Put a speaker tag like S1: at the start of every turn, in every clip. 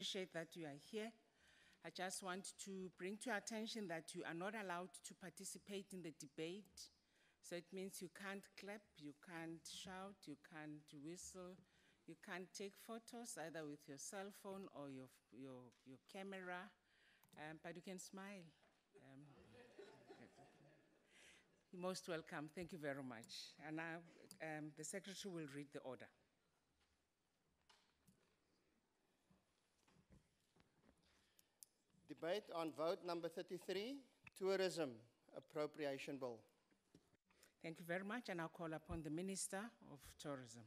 S1: appreciate that you are here. I just want to bring to your attention that you are not allowed to participate in the debate. So it means you can't clap, you can't shout, you can't whistle, you can't take photos either with your cell phone or your camera, but you can smile. You're most welcome. Thank you very much. And now the Secretary will read the order.
S2: Debate on vote number 33, Tourism Appropriation Bill.
S1: Thank you very much, and I'll call upon the Minister of Tourism.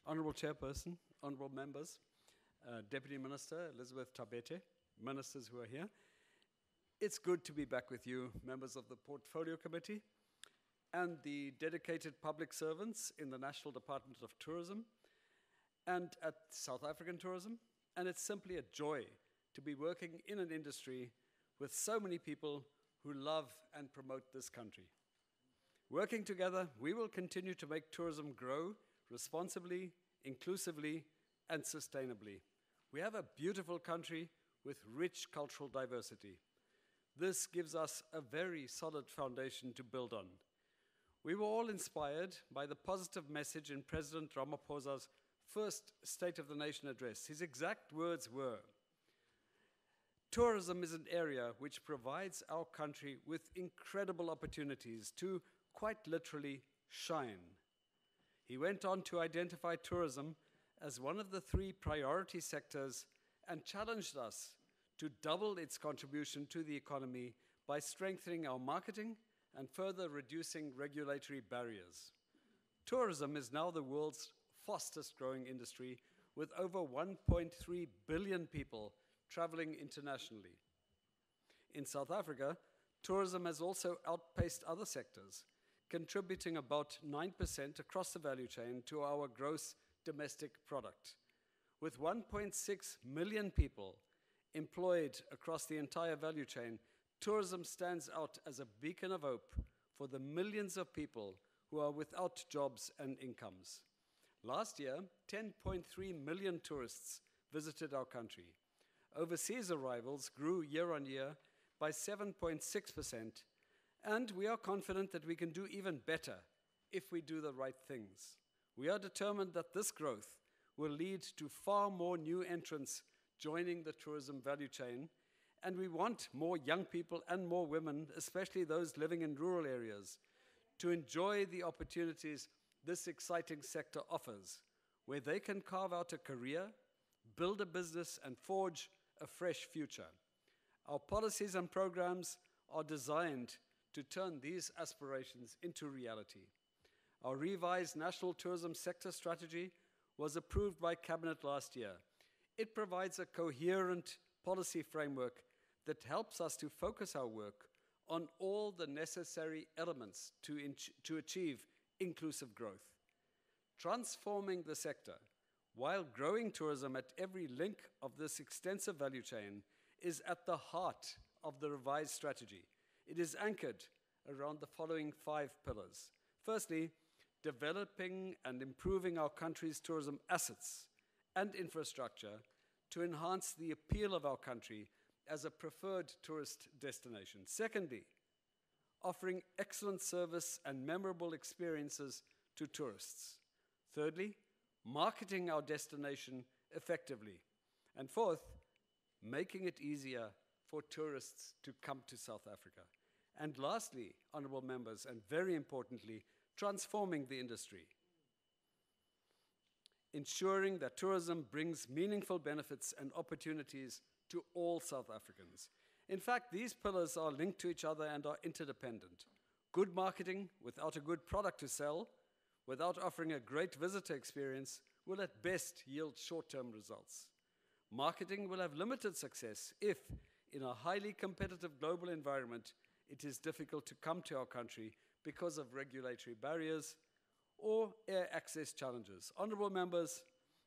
S3: Honourable Chairperson, honourable members, Deputy Minister Elizabeth Tabete, ministers who are here. It's good to be back with you, members of the Portfolio Committee, and the dedicated public servants in the National Department of Tourism and at South African Tourism. And it's simply a joy to be working in an industry with so many people who love and promote this country. Working together, we will continue to make tourism grow responsibly, inclusively, and sustainably. We have a beautiful country with rich cultural diversity. This gives us a very solid foundation to build on. We were all inspired by the positive message in President Ramaphosa's first State of the Nation address. His exact words were, "Tourism is an area which provides our country with incredible opportunities to quite literally shine." He went on to identify tourism as one of the 3 priority sectors and challenged us to double its contribution to the economy by strengthening our marketing and further reducing regulatory barriers. Tourism is now the world's fastest growing industry, with over 1.3 billion people traveling internationally. In South Africa, tourism has also outpaced other sectors, contributing about 9% across the value chain to our gross domestic product. With 1.6 million people employed across the entire value chain, tourism stands out as a beacon of hope for the millions of people who are without jobs and incomes. Last year, 10.3 million tourists visited our country. Overseas arrivals grew year on year by 7.6%, and we are confident that we can do even better if we do the right things. We are determined that this growth will lead to far more new entrants joining the tourism value chain, and we want more young people and more women, especially those living in rural areas, to enjoy the opportunities this exciting sector offers, where they can carve out a career, build a business, and forge a fresh future. Our policies and programs are designed to turn these aspirations into reality. Our revised National Tourism Sector Strategy was approved by Cabinet last year. It provides a coherent policy framework that helps us to focus our work on all the necessary elements to achieve inclusive growth. Transforming the sector while growing tourism at every link of this extensive value chain is at the heart of the revised strategy. It is anchored around the following 5 pillars. Firstly, developing and improving our country's tourism assets and infrastructure to enhance the appeal of our country as a preferred tourist destination. Secondly, offering excellent service and memorable experiences to tourists. Thirdly, marketing our destination effectively. And fourth, making it easier for tourists to come to South Africa. And lastly, honourable members, and very importantly, transforming the industry. Ensuring that tourism brings meaningful benefits and opportunities to all South Africans. In fact, these pillars are linked to each other and are interdependent. Good marketing without a good product to sell, without offering a great visitor experience, will at best yield short-term results. Marketing will have limited success if, in a highly competitive global environment, it is difficult to come to our country because of regulatory barriers or air access challenges. Honourable members,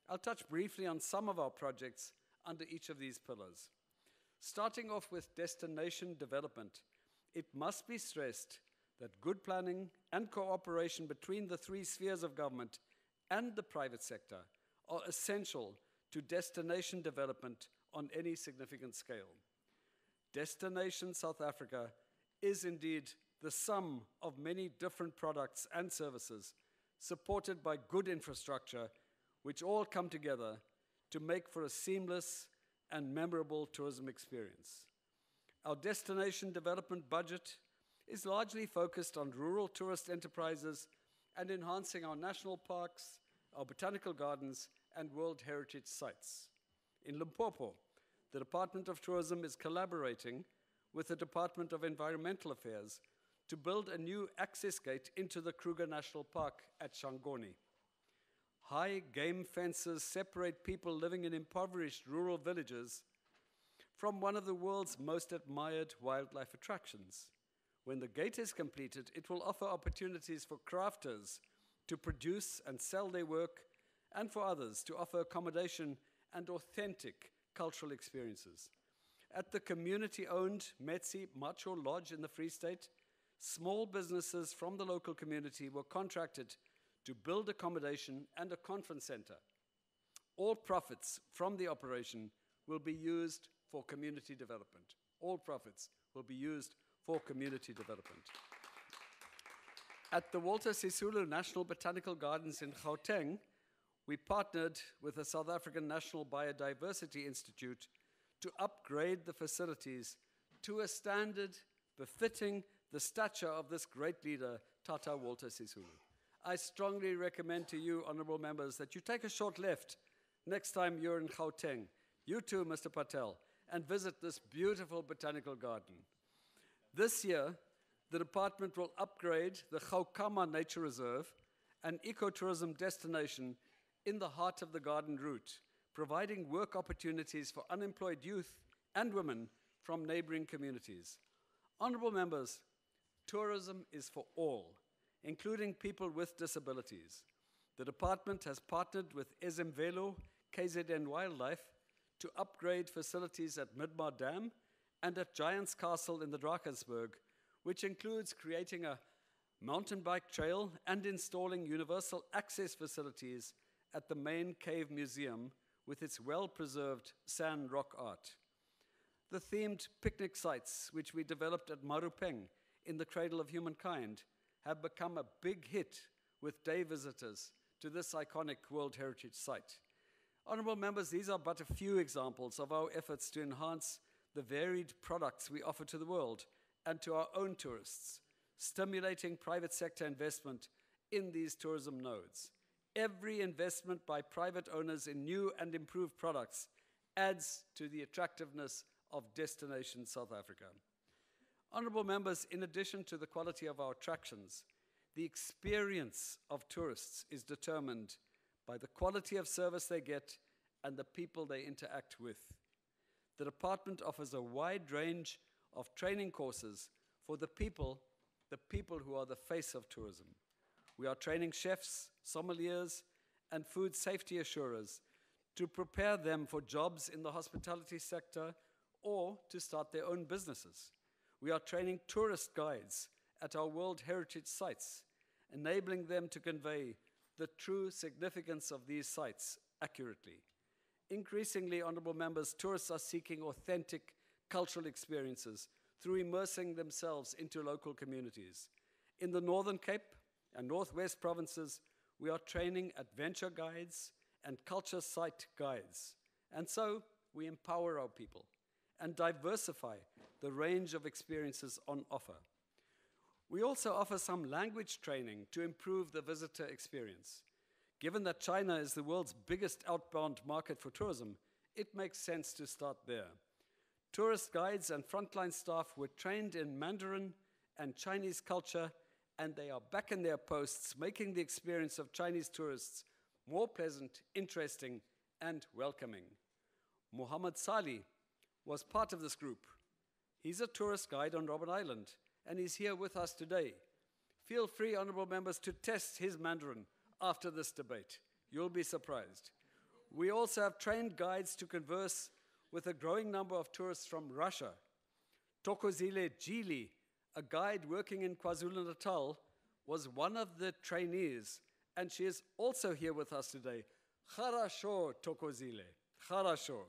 S3: I'll touch briefly on some of our projects under each of these pillars. Starting off with destination development, it must be stressed that good planning and cooperation between the three spheres of government and the private sector are essential to destination development on any significant scale. Destination South Africa is indeed the sum of many different products and services supported by good infrastructure, which all come together to make for a seamless and memorable tourism experience. Our destination development budget is largely focused on rural tourist enterprises and enhancing our national parks, our botanical gardens, and World Heritage sites. In Limpopo, the Department of Tourism is collaborating with the Department of Environmental Affairs to build a new access gate into the Kruger National Park at Shangoni. High game fences separate people living in impoverished rural villages from one of the world's most admired wildlife attractions. When the gate is completed, it will offer opportunities for crafters to produce and sell their work, and for others to offer accommodation and authentic cultural experiences. At the community-owned Metsi Macho Lodge in the Free State, small businesses from the local community were contracted to build accommodation and a conference center. All profits from the operation will be used for community development. All profits will be used for community development. At the Walter Sisulu National Botanical Gardens in Gauteng, we partnered with the South African National Biodiversity Institute to upgrade the facilities to a standard befitting the stature of this great leader, Tata Walter Sisulu. I strongly recommend to you, honorable members, that you take a short left next time you're in Gauteng, you too, Mr. Patel, and visit this beautiful botanical garden. This year, the department will upgrade the Gaukama Nature Reserve, an ecotourism destination in the heart of the garden route, providing work opportunities for unemployed youth and women from neighboring communities. Honorable members, tourism is for all, including people with disabilities. The department has partnered with Ezemvelo, KZN Wildlife, to upgrade facilities at Midmar Dam and at Giants Castle in the Drakensberg, which includes creating a mountain bike trail and installing universal access facilities at the main cave museum with its well-preserved sand rock art. The themed picnic sites, which we developed at Marupeng in the Cradle of Humankind, have become a big hit with day visitors to this iconic World Heritage Site. Honorable members, these are but a few examples of our efforts to enhance the varied products we offer to the world and to our own tourists, stimulating private sector investment in these tourism nodes. Every investment by private owners in new and improved products adds to the attractiveness of destination South Africa. Honorable members, in addition to the quality of our attractions, the experience of tourists is determined by the quality of service they get and the people they interact with. The department offers a wide range of training courses for the people who are the face of tourism. We are training chefs, sommeliers, and food safety assurers to prepare them for jobs in the hospitality sector or to start their own businesses. We are training tourist guides at our World Heritage sites, enabling them to convey the true significance of these sites accurately. Increasingly, honorable members, tourists are seeking authentic cultural experiences through immersing themselves into local communities. In the Northern Cape and Northwest provinces, we are training adventure guides and culture site guides. And so we empower our people and diversify the range of experiences on offer. We also offer some language training to improve the visitor experience. Given that China is the world's biggest outbound market for tourism, it makes sense to start there. Tourist guides and frontline staff were trained in Mandarin and Chinese culture, and they are back in their posts, making the experience of Chinese tourists more pleasant, interesting, and welcoming. Muhammad Sali was part of this group. He's a tourist guide on Robben Island, and he's here with us today. Feel free, honorable members, to test his Mandarin after this debate. You'll be surprised. We also have trained guides to converse with a growing number of tourists from Russia. Tokozile Gili, a guide working in KwaZulu-Natal, was one of the trainees, and she is also here with us today. Kharasho Tokozile. Kharasho.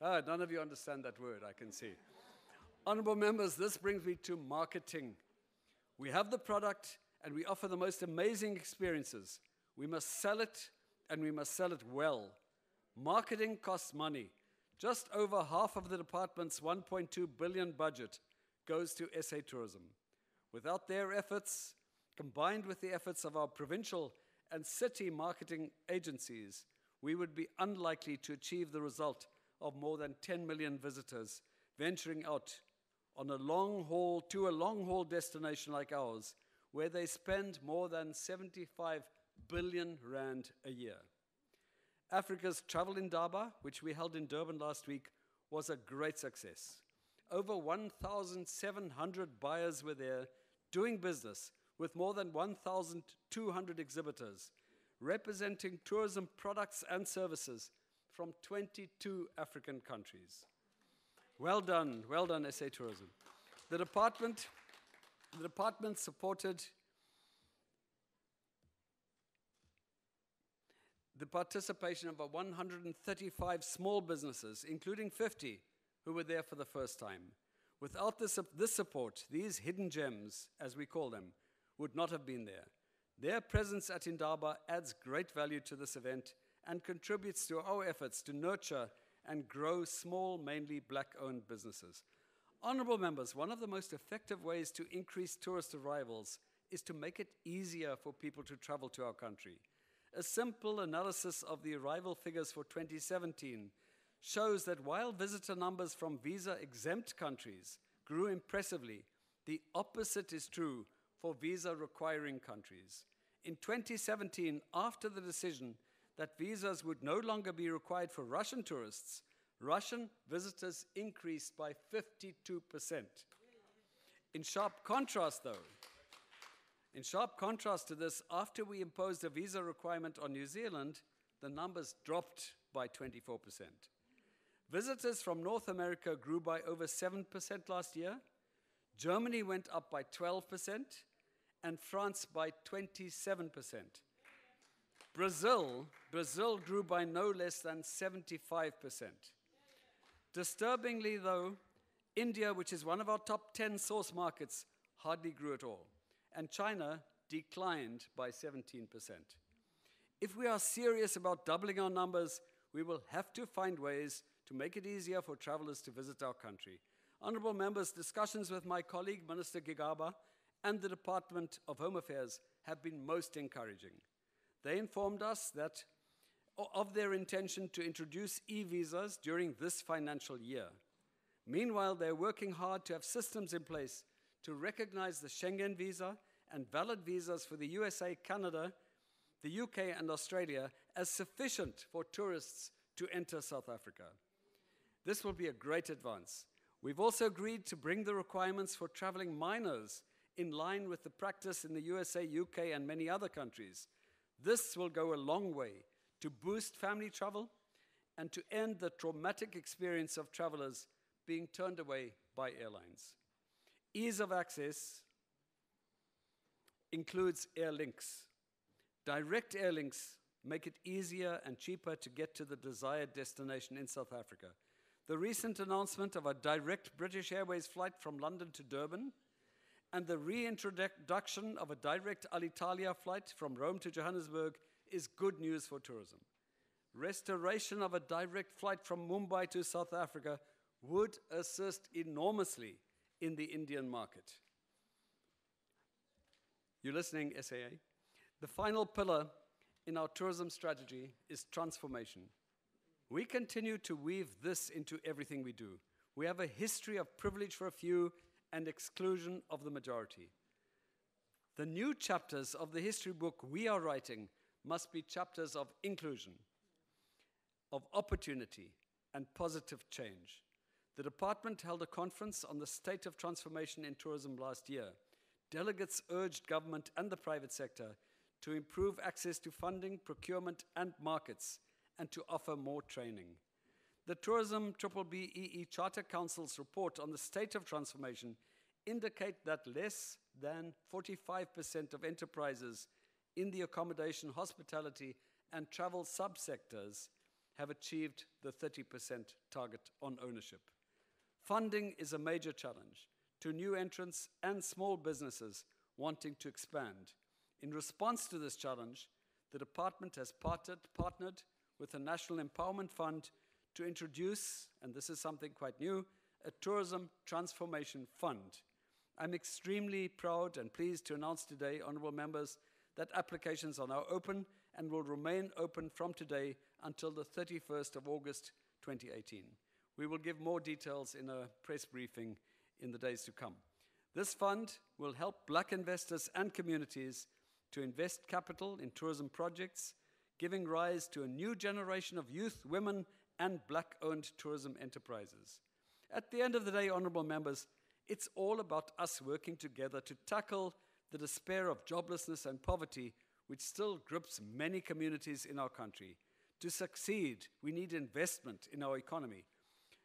S3: Ah, none of you understand that word, I can see. Honorable members, this brings me to marketing. We have the product, and we offer the most amazing experiences. We must sell it, and we must sell it well. Marketing costs money. Just over half of the department's 1.2 billion budget goes to SA Tourism. Without their efforts, combined with the efforts of our provincial and city marketing agencies, we would be unlikely to achieve the result of more than 10 million visitors venturing out on a long haul destination like ours, where they spend more than 75 billion rand a year. Africa's Travel Indaba, which we held in Durban last week, was a great success. Over 1,700 buyers were there doing business with more than 1,200 exhibitors, representing tourism products and services from 22 African countries. Well done, SA Tourism. The department supported the participation of 135 small businesses, including 50 who were there for the first time. Without this support, these hidden gems, as we call them, would not have been there. Their presence at Indaba adds great value to this event and contributes to our efforts to nurture and grow small, mainly black-owned businesses. Honorable members, one of the most effective ways to increase tourist arrivals is to make it easier for people to travel to our country. A simple analysis of the arrival figures for 2017 shows that while visitor numbers from visa-exempt countries grew impressively, the opposite is true for visa-requiring countries. In 2017, after the decision that visas would no longer be required for Russian tourists, Russian visitors increased by 52%. In sharp contrast to this, after we imposed a visa requirement on New Zealand, the numbers dropped by 24%. Visitors from North America grew by over 7% last year. Germany went up by 12%, and France by 27%. Brazil grew by no less than 75%. Disturbingly, though, India, which is one of our top 10 source markets, hardly grew at all, and China declined by 17%. If we are serious about doubling our numbers, we will have to find ways to make it easier for travelers to visit our country. Honorable members, discussions with my colleague, Minister Gigaba, and the Department of Home Affairs have been most encouraging. They informed us that of their intention to introduce e-visas during this financial year. Meanwhile, they're working hard to have systems in place to recognize the Schengen visa and valid visas for the USA, Canada, the UK, and Australia as sufficient for tourists to enter South Africa. This will be a great advance. We've also agreed to bring the requirements for traveling minors in line with the practice in the USA, UK, and many other countries. This will go a long way to boost family travel and to end the traumatic experience of travelers being turned away by airlines. Ease of access includes air links. Direct air links make it easier and cheaper to get to the desired destination in South Africa. The recent announcement of a direct British Airways flight from London to Durban and the reintroduction of a direct Alitalia flight from Rome to Johannesburg is good news for tourism. Restoration of a direct flight from Mumbai to South Africa would assist enormously in the Indian market. You listening, SAA? The final pillar in our tourism strategy is transformation. We continue to weave this into everything we do. We have a history of privilege for a few and exclusion of the majority. The new chapters of the history book we are writing must be chapters of inclusion, of opportunity, and positive change. The department held a conference on the state of transformation in tourism last year. Delegates urged government and the private sector to improve access to funding, procurement, and markets, and to offer more training. The Tourism BBBEE Charter Council's report on the state of transformation indicate that less than 45% of enterprises in the accommodation, hospitality, and travel subsectors have achieved the 30% target on ownership. Funding is a major challenge to new entrants and small businesses wanting to expand. In response to this challenge, the department has partnered with the National Empowerment Fund to introduce, and this is something quite new, a Tourism Transformation Fund. I'm extremely proud and pleased to announce today, honorable members, that applications are now open and will remain open from today until the 31st of August 2018. We will give more details in a press briefing in the days to come. This fund will help black investors and communities to invest capital in tourism projects, giving rise to a new generation of youth, women, and black-owned tourism enterprises. At the end of the day, honorable members, it's all about us working together to tackle the despair of joblessness and poverty which still grips many communities in our country. To succeed, we need investment in our economy.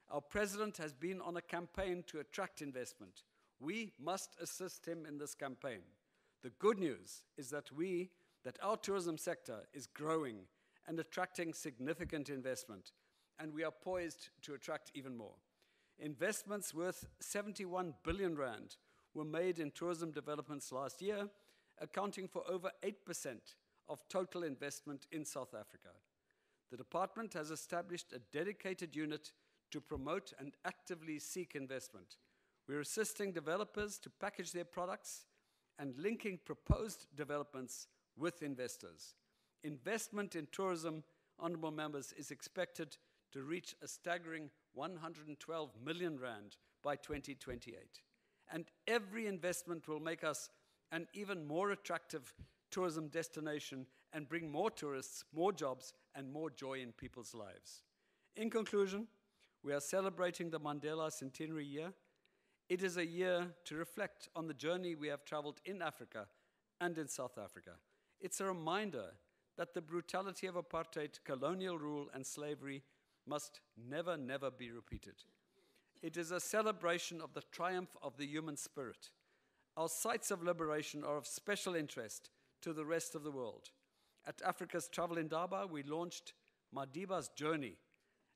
S3: Our president has been on a campaign to attract investment. We must assist him in this campaign. The good news is that our tourism sector is growing and attracting significant investment, and we are poised to attract even more. Investments worth 71 billion rand were made in tourism developments last year, accounting for over 8% of total investment in South Africa. The department has established a dedicated unit to promote and actively seek investment. We're assisting developers to package their products and linking proposed developments with investors. Investment in tourism, honorable members, is expected to reach a staggering 112 million rand by 2028. And every investment will make us an even more attractive tourism destination and bring more tourists, more jobs, and more joy in people's lives. In conclusion, we are celebrating the Mandela Centenary Year. It is a year to reflect on the journey we have traveled in Africa and in South Africa. It's a reminder that the brutality of apartheid, colonial rule, and slavery must never, never be repeated. It is a celebration of the triumph of the human spirit. Our sites of liberation are of special interest to the rest of the world. At Africa's Travel Indaba, we launched Madiba's Journey,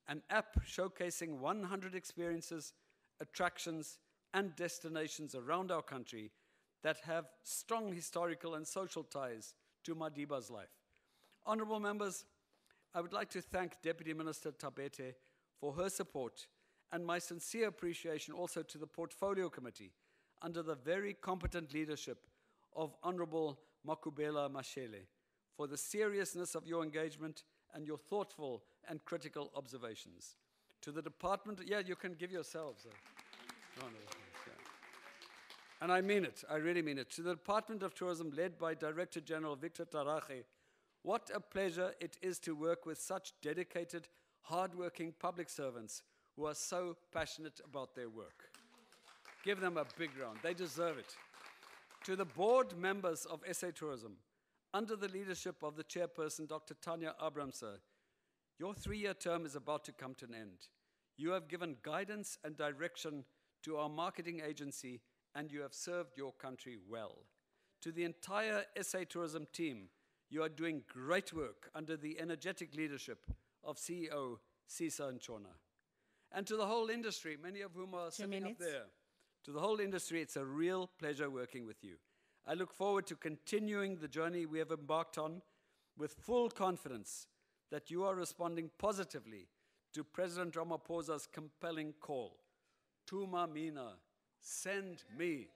S3: an app showcasing 100 experiences, attractions, and destinations around our country that have strong historical and social ties to Madiba's life. Honorable members, I would like to thank Deputy Minister Tabete for her support and my sincere appreciation also to the Portfolio Committee under the very competent leadership of Honorable Makubela Mashele for the seriousness of your engagement and your thoughtful and critical observations. To the department, yeah, you can give yourselves a round of applause, yeah. And I mean it, I really mean it. To the Department of Tourism, led by Director General Victor Tarache, what a pleasure it is to work with such dedicated, hardworking public servants who are so passionate about their work. Give them a big round, they deserve it. To the board members of SA Tourism, under the leadership of the chairperson, Dr. Tanya Abramser, your 3-year term is about to come to an end. You have given guidance and direction to our marketing agency, and you have served your country well. To the entire SA Tourism team, you are doing great work under the energetic leadership of CEO Sisa Nchona. And to the whole industry, many of whom are sitting up there, to the whole industry, it's a real pleasure working with you. I look forward to continuing the journey we have embarked on with full confidence that you are responding positively to President Ramaphosa's compelling call. Tuma Mina, send me.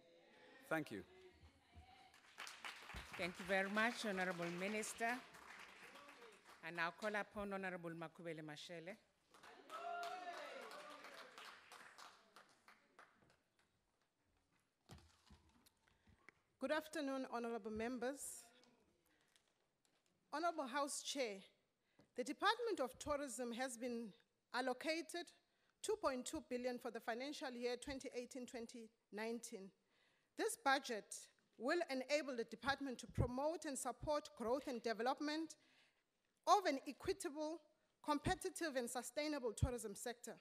S3: Thank you.
S1: Thank you very much, Honorable Minister. I now call upon Honorable Makubele Mashele.
S4: Good afternoon, honorable members. Honorable House Chair, the Department of Tourism has been allocated 2.2 billion for the financial year 2018-2019. This budget will enable the department to promote and support growth and development of an equitable, competitive, and sustainable tourism sector,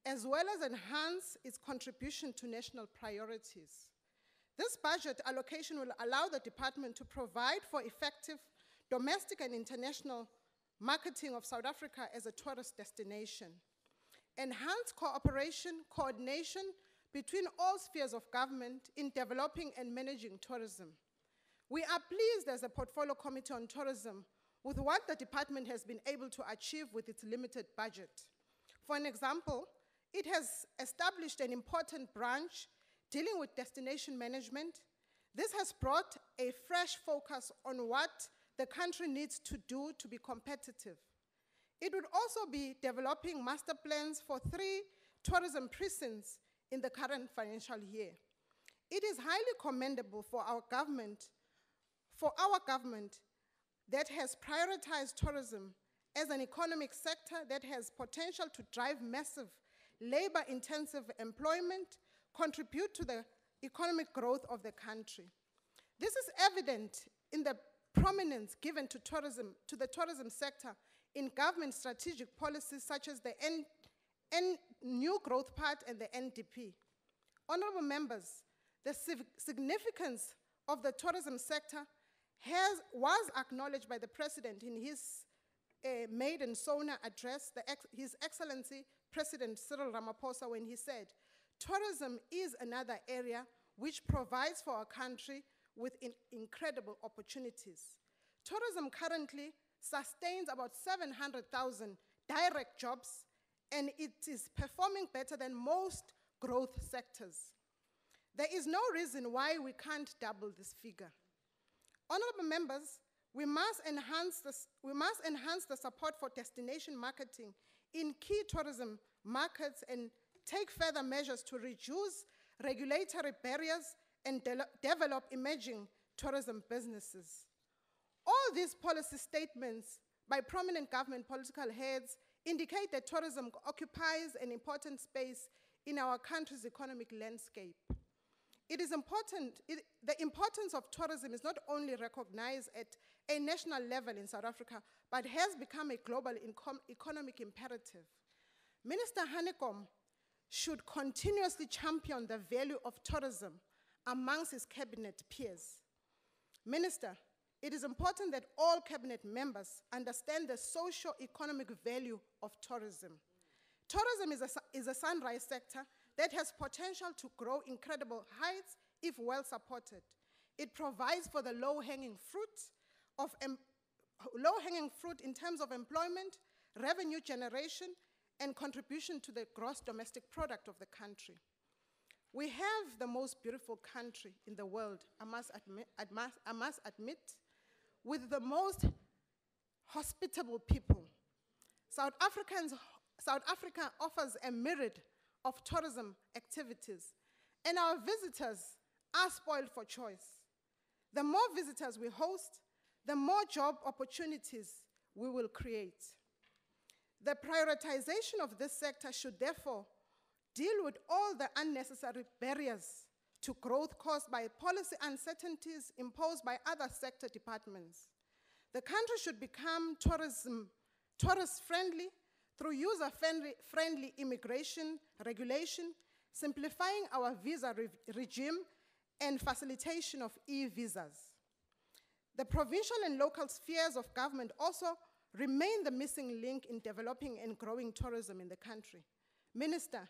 S4: as well as enhance its contribution to national priorities. This budget allocation will allow the department to provide for effective domestic and international marketing of South Africa as a tourist destination, enhance cooperation, coordination between all spheres of government in developing and managing tourism. We are pleased as a Portfolio Committee on Tourism with what the department has been able to achieve with its limited budget. For an example, it has established an important branch dealing with destination management. This has brought a fresh focus on what the country needs to do to be competitive. It would also be developing master plans for 3 tourism precincts in the current financial year. It is highly commendable for our government that has prioritized tourism as an economic sector that has potential to drive massive labor-intensive employment, contribute to the economic growth of the country. This is evident in the prominence given to the tourism sector in government strategic policies such as the New Growth Pact and the NDP. Honorable members, the significance of the tourism sector was acknowledged by the President in his maiden SONA address, His Excellency President Cyril Ramaphosa, when he said, tourism is another area which provides for our country with incredible opportunities. Tourism currently sustains about 700,000 direct jobs, and it is performing better than most growth sectors. There is no reason why we can't double this figure. Honorable members, we must enhance the support for destination marketing in key tourism markets and take further measures to reduce regulatory barriers and develop emerging tourism businesses. All these policy statements by prominent government political heads indicate that tourism occupies an important space in our country's economic landscape. It is important, the importance of tourism is not only recognized at a national level in South Africa, but has become a global economic imperative. Minister Hanekom should continuously champion the value of tourism amongst his cabinet peers. Minister, it is important that all cabinet members understand the socio-economic value of tourism. Tourism is a sunrise sector that has potential to grow incredible heights if well supported. It provides for the low-hanging fruit in terms of employment, revenue generation, and contribution to the gross domestic product of the country. We have the most beautiful country in the world, I must admit, with the most hospitable people. South Africa offers a myriad of tourism activities, and our visitors are spoiled for choice. The more visitors we host, the more job opportunities we will create. The prioritization of this sector should therefore deal with all the unnecessary barriers to growth caused by policy uncertainties imposed by other sector departments. The country should become tourist-friendly through user-friendly immigration regulation, simplifying our visa regime, and facilitation of e-visas. The provincial and local spheres of government also remain the missing link in developing and growing tourism in the country. Minister,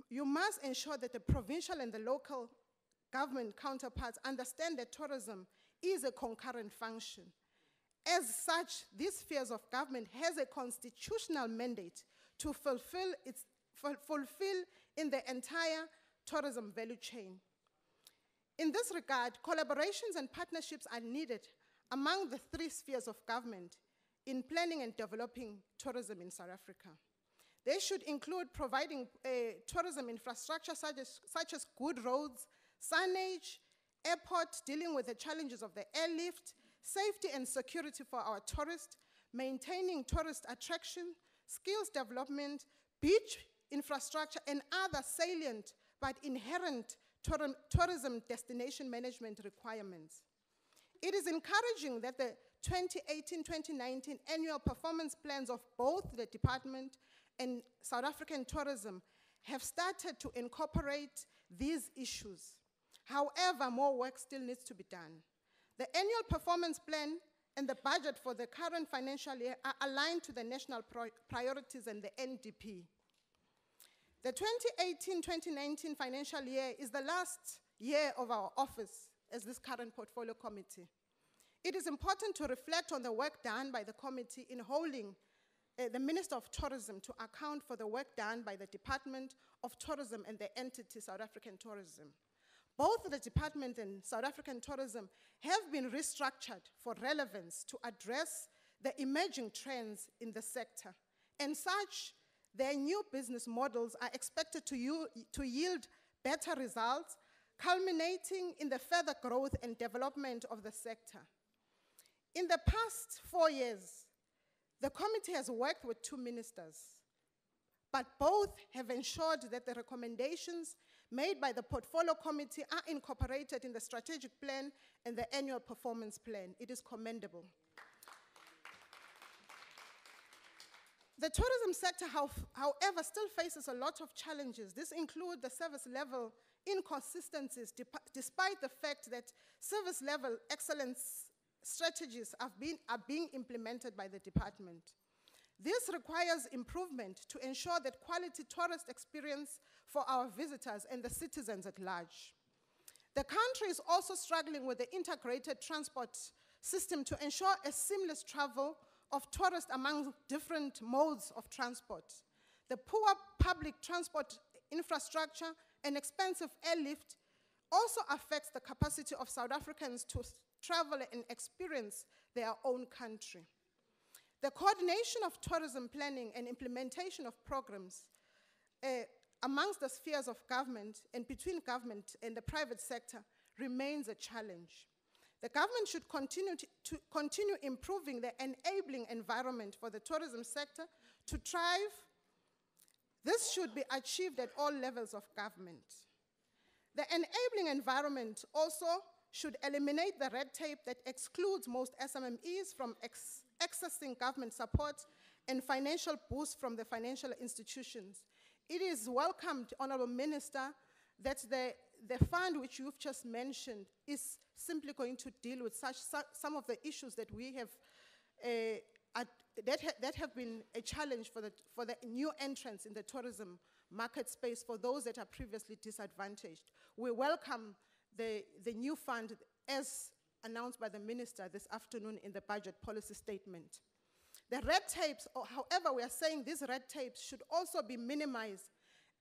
S4: you must ensure that the provincial and the local government counterparts understand that tourism is a concurrent function. As such, these spheres of government has a constitutional mandate to fulfill in the entire tourism value chain. In this regard, collaborations and partnerships are needed among the 3 spheres of government in planning and developing tourism in South Africa. They should include providing tourism infrastructure such as good roads, signage, airport, dealing with the challenges of the airlift, safety and security for our tourists, maintaining tourist attraction, skills development, beach infrastructure, and other salient but inherent tourism destination management requirements. It is encouraging that the 2018-2019 annual performance plans of both the department and South African tourism have started to incorporate these issues. However, more work still needs to be done. The annual performance plan and the budget for the current financial year are aligned to the national priorities and the NDP. The 2018-2019 financial year is the last year of our office as this current portfolio committee. It is important to reflect on the work done by the committee in holding the Minister of Tourism to account for the work done by the Department of Tourism and the entity South African Tourism. Both the department and South African Tourism have been restructured for relevance to address the emerging trends in the sector. And such, their new business models are expected to yield better results, culminating in the further growth and development of the sector. In the past 4 years, the committee has worked with 2 ministers, but both have ensured that the recommendations made by the portfolio committee are incorporated in the strategic plan and the annual performance plan. It is commendable. The tourism sector, however, still faces a lot of challenges. This includes the service level inconsistencies, despite the fact that service level excellence strategies are being implemented by the department. This requires improvement to ensure that quality tourist experience for our visitors and the citizens at large. The country is also struggling with the integrated transport system to ensure a seamless travel of tourists among different modes of transport. The poor public transport infrastructure and expensive airlift also affects the capacity of South Africans to travel and experience their own country. The coordination of tourism planning and implementation of programs amongst the spheres of government and between government and the private sector remains a challenge. The government should continue improving the enabling environment for the tourism sector to thrive. This should be achieved at all levels of government. The enabling environment also should eliminate the red tape that excludes most SMMEs from accessing government support and financial boosts from the financial institutions. It is welcomed, Honorable Minister, that the fund which you've just mentioned is simply going to deal with some of the issues that we have that have been a challenge for the new entrants in the tourism market space, for those that are previously disadvantaged. We welcome the new fund as announced by the Minister this afternoon in the budget policy statement. The red tapes, however, we are saying these red tapes should also be minimized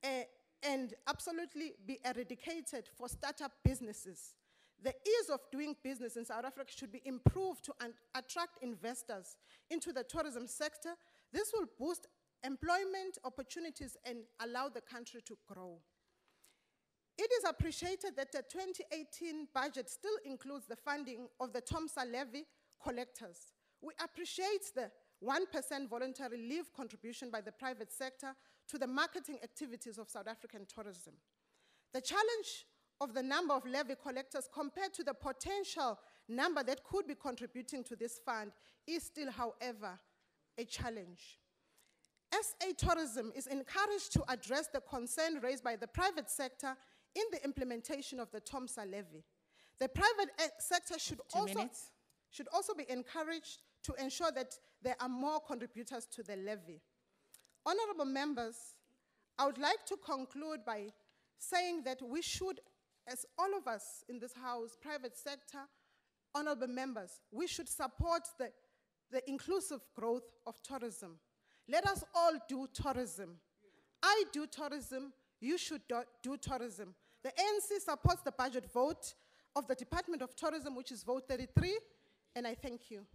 S4: and absolutely be eradicated for startup businesses. The ease of doing business in South Africa should be improved to attract investors into the tourism sector. This will boost employment opportunities and allow the country to grow. It is appreciated that the 2018 budget still includes the funding of the TOMSA levy collectors. We appreciate the 1% voluntary leave contribution by the private sector to the marketing activities of South African tourism. The challenge of the number of levy collectors compared to the potential number that could be contributing to this fund is still, however, a challenge. SA Tourism is encouraged to address the concern raised by the private sector in the implementation of the TOMSA levy. The private sector should also be encouraged to ensure that there are more contributors to the levy. Honorable members, I would like to conclude by saying that we should, as all of us in this house, private sector, honorable members, we should support the inclusive growth of tourism. Let us all do tourism. I do tourism, you should do tourism. The ANC supports the budget vote of the Department of Tourism, which is vote 33, and I thank you.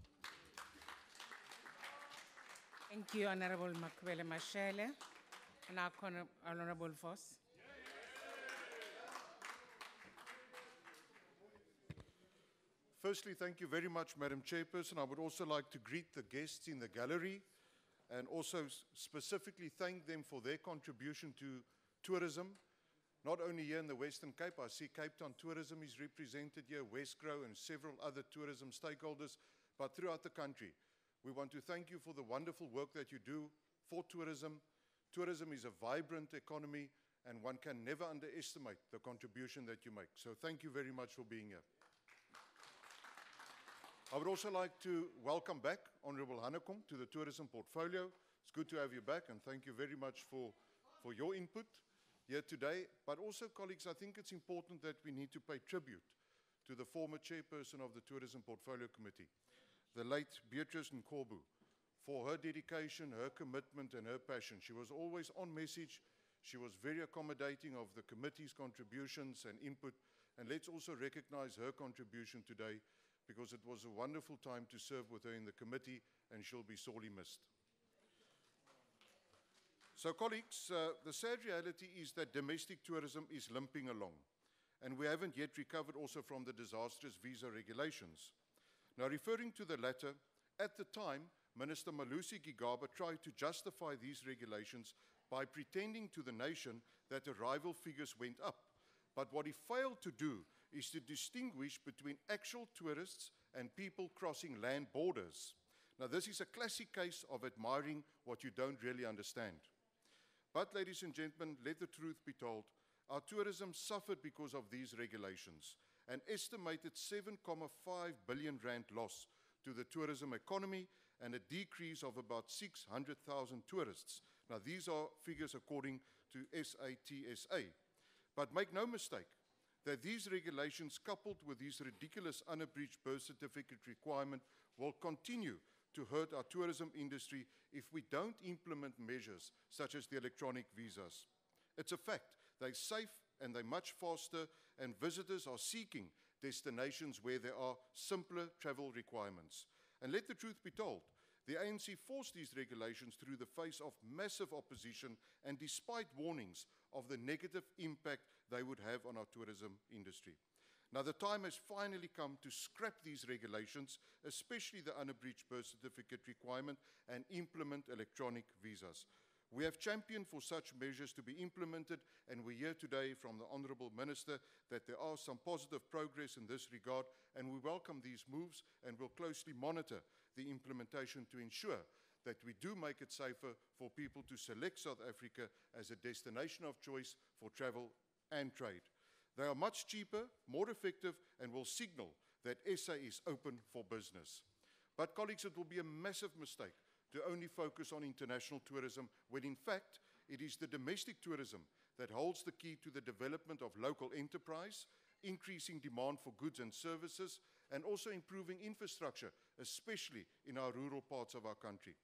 S1: Thank you, Honorable Makwele Mashele. And now, Honorable Voss.
S5: Firstly, thank you very much, Madam Chairperson. I would also like to greet the guests in the gallery and also specifically thank them for their contribution to tourism. Not only here in the Western Cape, I see Cape Town Tourism is represented here, Westgrow and several other tourism stakeholders, but throughout the country. We want to thank you for the wonderful work that you do for tourism, tourism is a vibrant economy, and one can never underestimate the contribution that you make. So thank you very much for being here. I would also like to welcome back Honourable Hanekom to the tourism portfolio. It's good to have you back, and thank you very much for your input here today. But also, colleagues, I think it's important that we need to pay tribute to the former chairperson of the Tourism Portfolio Committee, the late Beatrice Nkobu, for her dedication, her commitment, and her passion. She was always on message. She was very accommodating of the committee's contributions and input. And let's also recognize her contribution today, because it was a wonderful time to serve with her in the committee, and she'll be sorely missed. So, colleagues, the sad reality is that domestic tourism is limping along, and we haven't yet recovered also from the disastrous visa regulations. Now, referring to the latter, at the time, Minister Malusi Gigaba tried to justify these regulations by pretending to the nation that arrival figures went up. But what he failed to do is to distinguish between actual tourists and people crossing land borders. Now, this is a classic case of admiring what you don't really understand. But, ladies and gentlemen, let the truth be told, our tourism suffered because of these regulations. An estimated 7.5 billion rand loss to the tourism economy and a decrease of about 600,000 tourists. Now, these are figures according to SATSA. But make no mistake that these regulations, coupled with these ridiculous unabridged birth certificate requirement, will continue to hurt our tourism industry if we don't implement measures such as the electronic visas. It's a fact. They're safe and they're much faster, and visitors are seeking destinations where there are simpler travel requirements. And let the truth be told, the ANC forced these regulations through the face of massive opposition and despite warnings of the negative impact they would have on our tourism industry. Now, the time has finally come to scrap these regulations, especially the unabridged birth certificate requirement, and implement electronic visas. We have championed for such measures to be implemented, and we hear today from the Honourable Minister that there are some positive progress in this regard, and we welcome these moves and will closely monitor the implementation to ensure that we do make it safer for people to select South Africa as a destination of choice for travel and trade. They are much cheaper, more effective, and will signal that SA is open for business. But, colleagues, it will be a massive mistake to only focus on international tourism when, in fact, it is the domestic tourism that holds the key to the development of local enterprise, increasing demand for goods and services, and also improving infrastructure, especially in our rural parts of our country.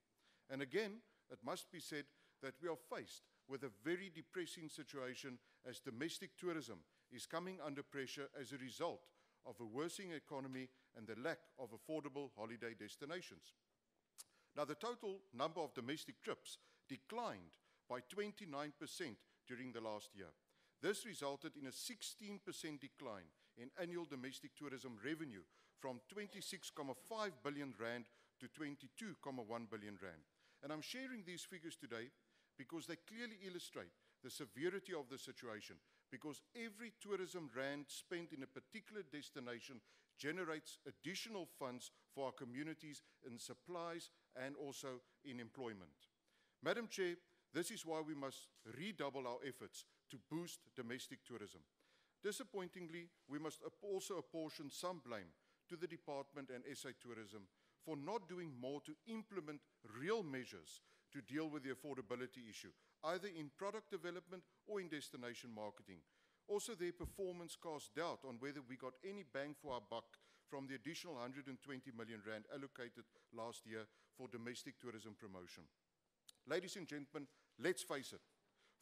S5: And again, it must be said that we are faced with a very depressing situation as domestic tourism is coming under pressure as a result of a worsening economy and the lack of affordable holiday destinations. Now, the total number of domestic trips declined by 29% during the last year. This resulted in a 16% decline in annual domestic tourism revenue from 26.5 billion rand to 22.1 billion rand. And I'm sharing these figures today because they clearly illustrate the severity of the situation, because every tourism rand spent in a particular destination generates additional funds for our communities in supplies and also in employment. Madam Chair, this is why we must redouble our efforts to boost domestic tourism. Disappointingly, we must also apportion some blame to the department and SA Tourism for not doing more to implement real measures to deal with the affordability issue, either in product development or in destination marketing. Also, their performance casts doubt on whether we got any bang for our buck from the additional 120 million rand allocated last year for domestic tourism promotion. Ladies and gentlemen, let's face it.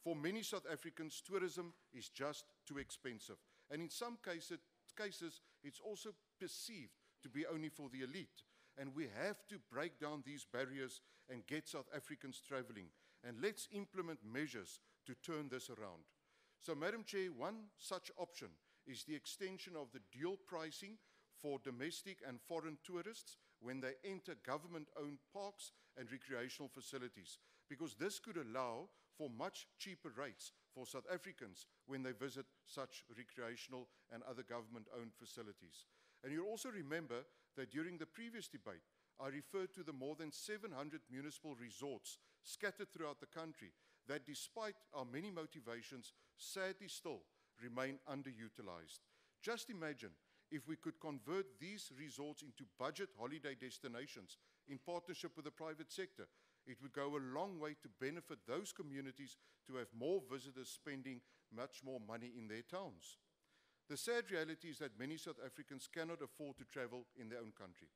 S5: For many South Africans, tourism is just too expensive. And in some cases, it's also perceived to be only for the elite. And we have to break down these barriers and get South Africans traveling. And let's implement measures to turn this around. So, Madam Chair, one such option is the extension of the dual pricing for domestic and foreign tourists when they enter government-owned parks and recreational facilities, because this could allow for much cheaper rates for South Africans when they visit such recreational and other government-owned facilities. And you'll also remember that during the previous debate, I referred to the more than 700 municipal resorts scattered throughout the country that despite our many motivations, sadly still remain underutilized. Just imagine if we could convert these resorts into budget holiday destinations in partnership with the private sector. It would go a long way to benefit those communities to have more visitors spending much more money in their towns. The sad reality is that many South Africans cannot afford to travel in their own country.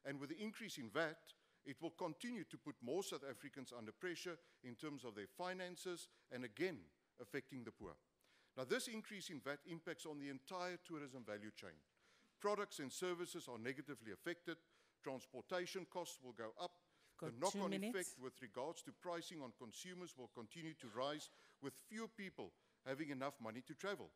S5: And with the increase in VAT, it will continue to put more South Africans under pressure in terms of their finances and again affecting the poor. Now, this increase in VAT impacts on the entire tourism value chain. Products and services are negatively affected. Transportation costs will go up. The knock-on effect with regards to pricing on consumers will continue to rise with fewer people having enough money to travel.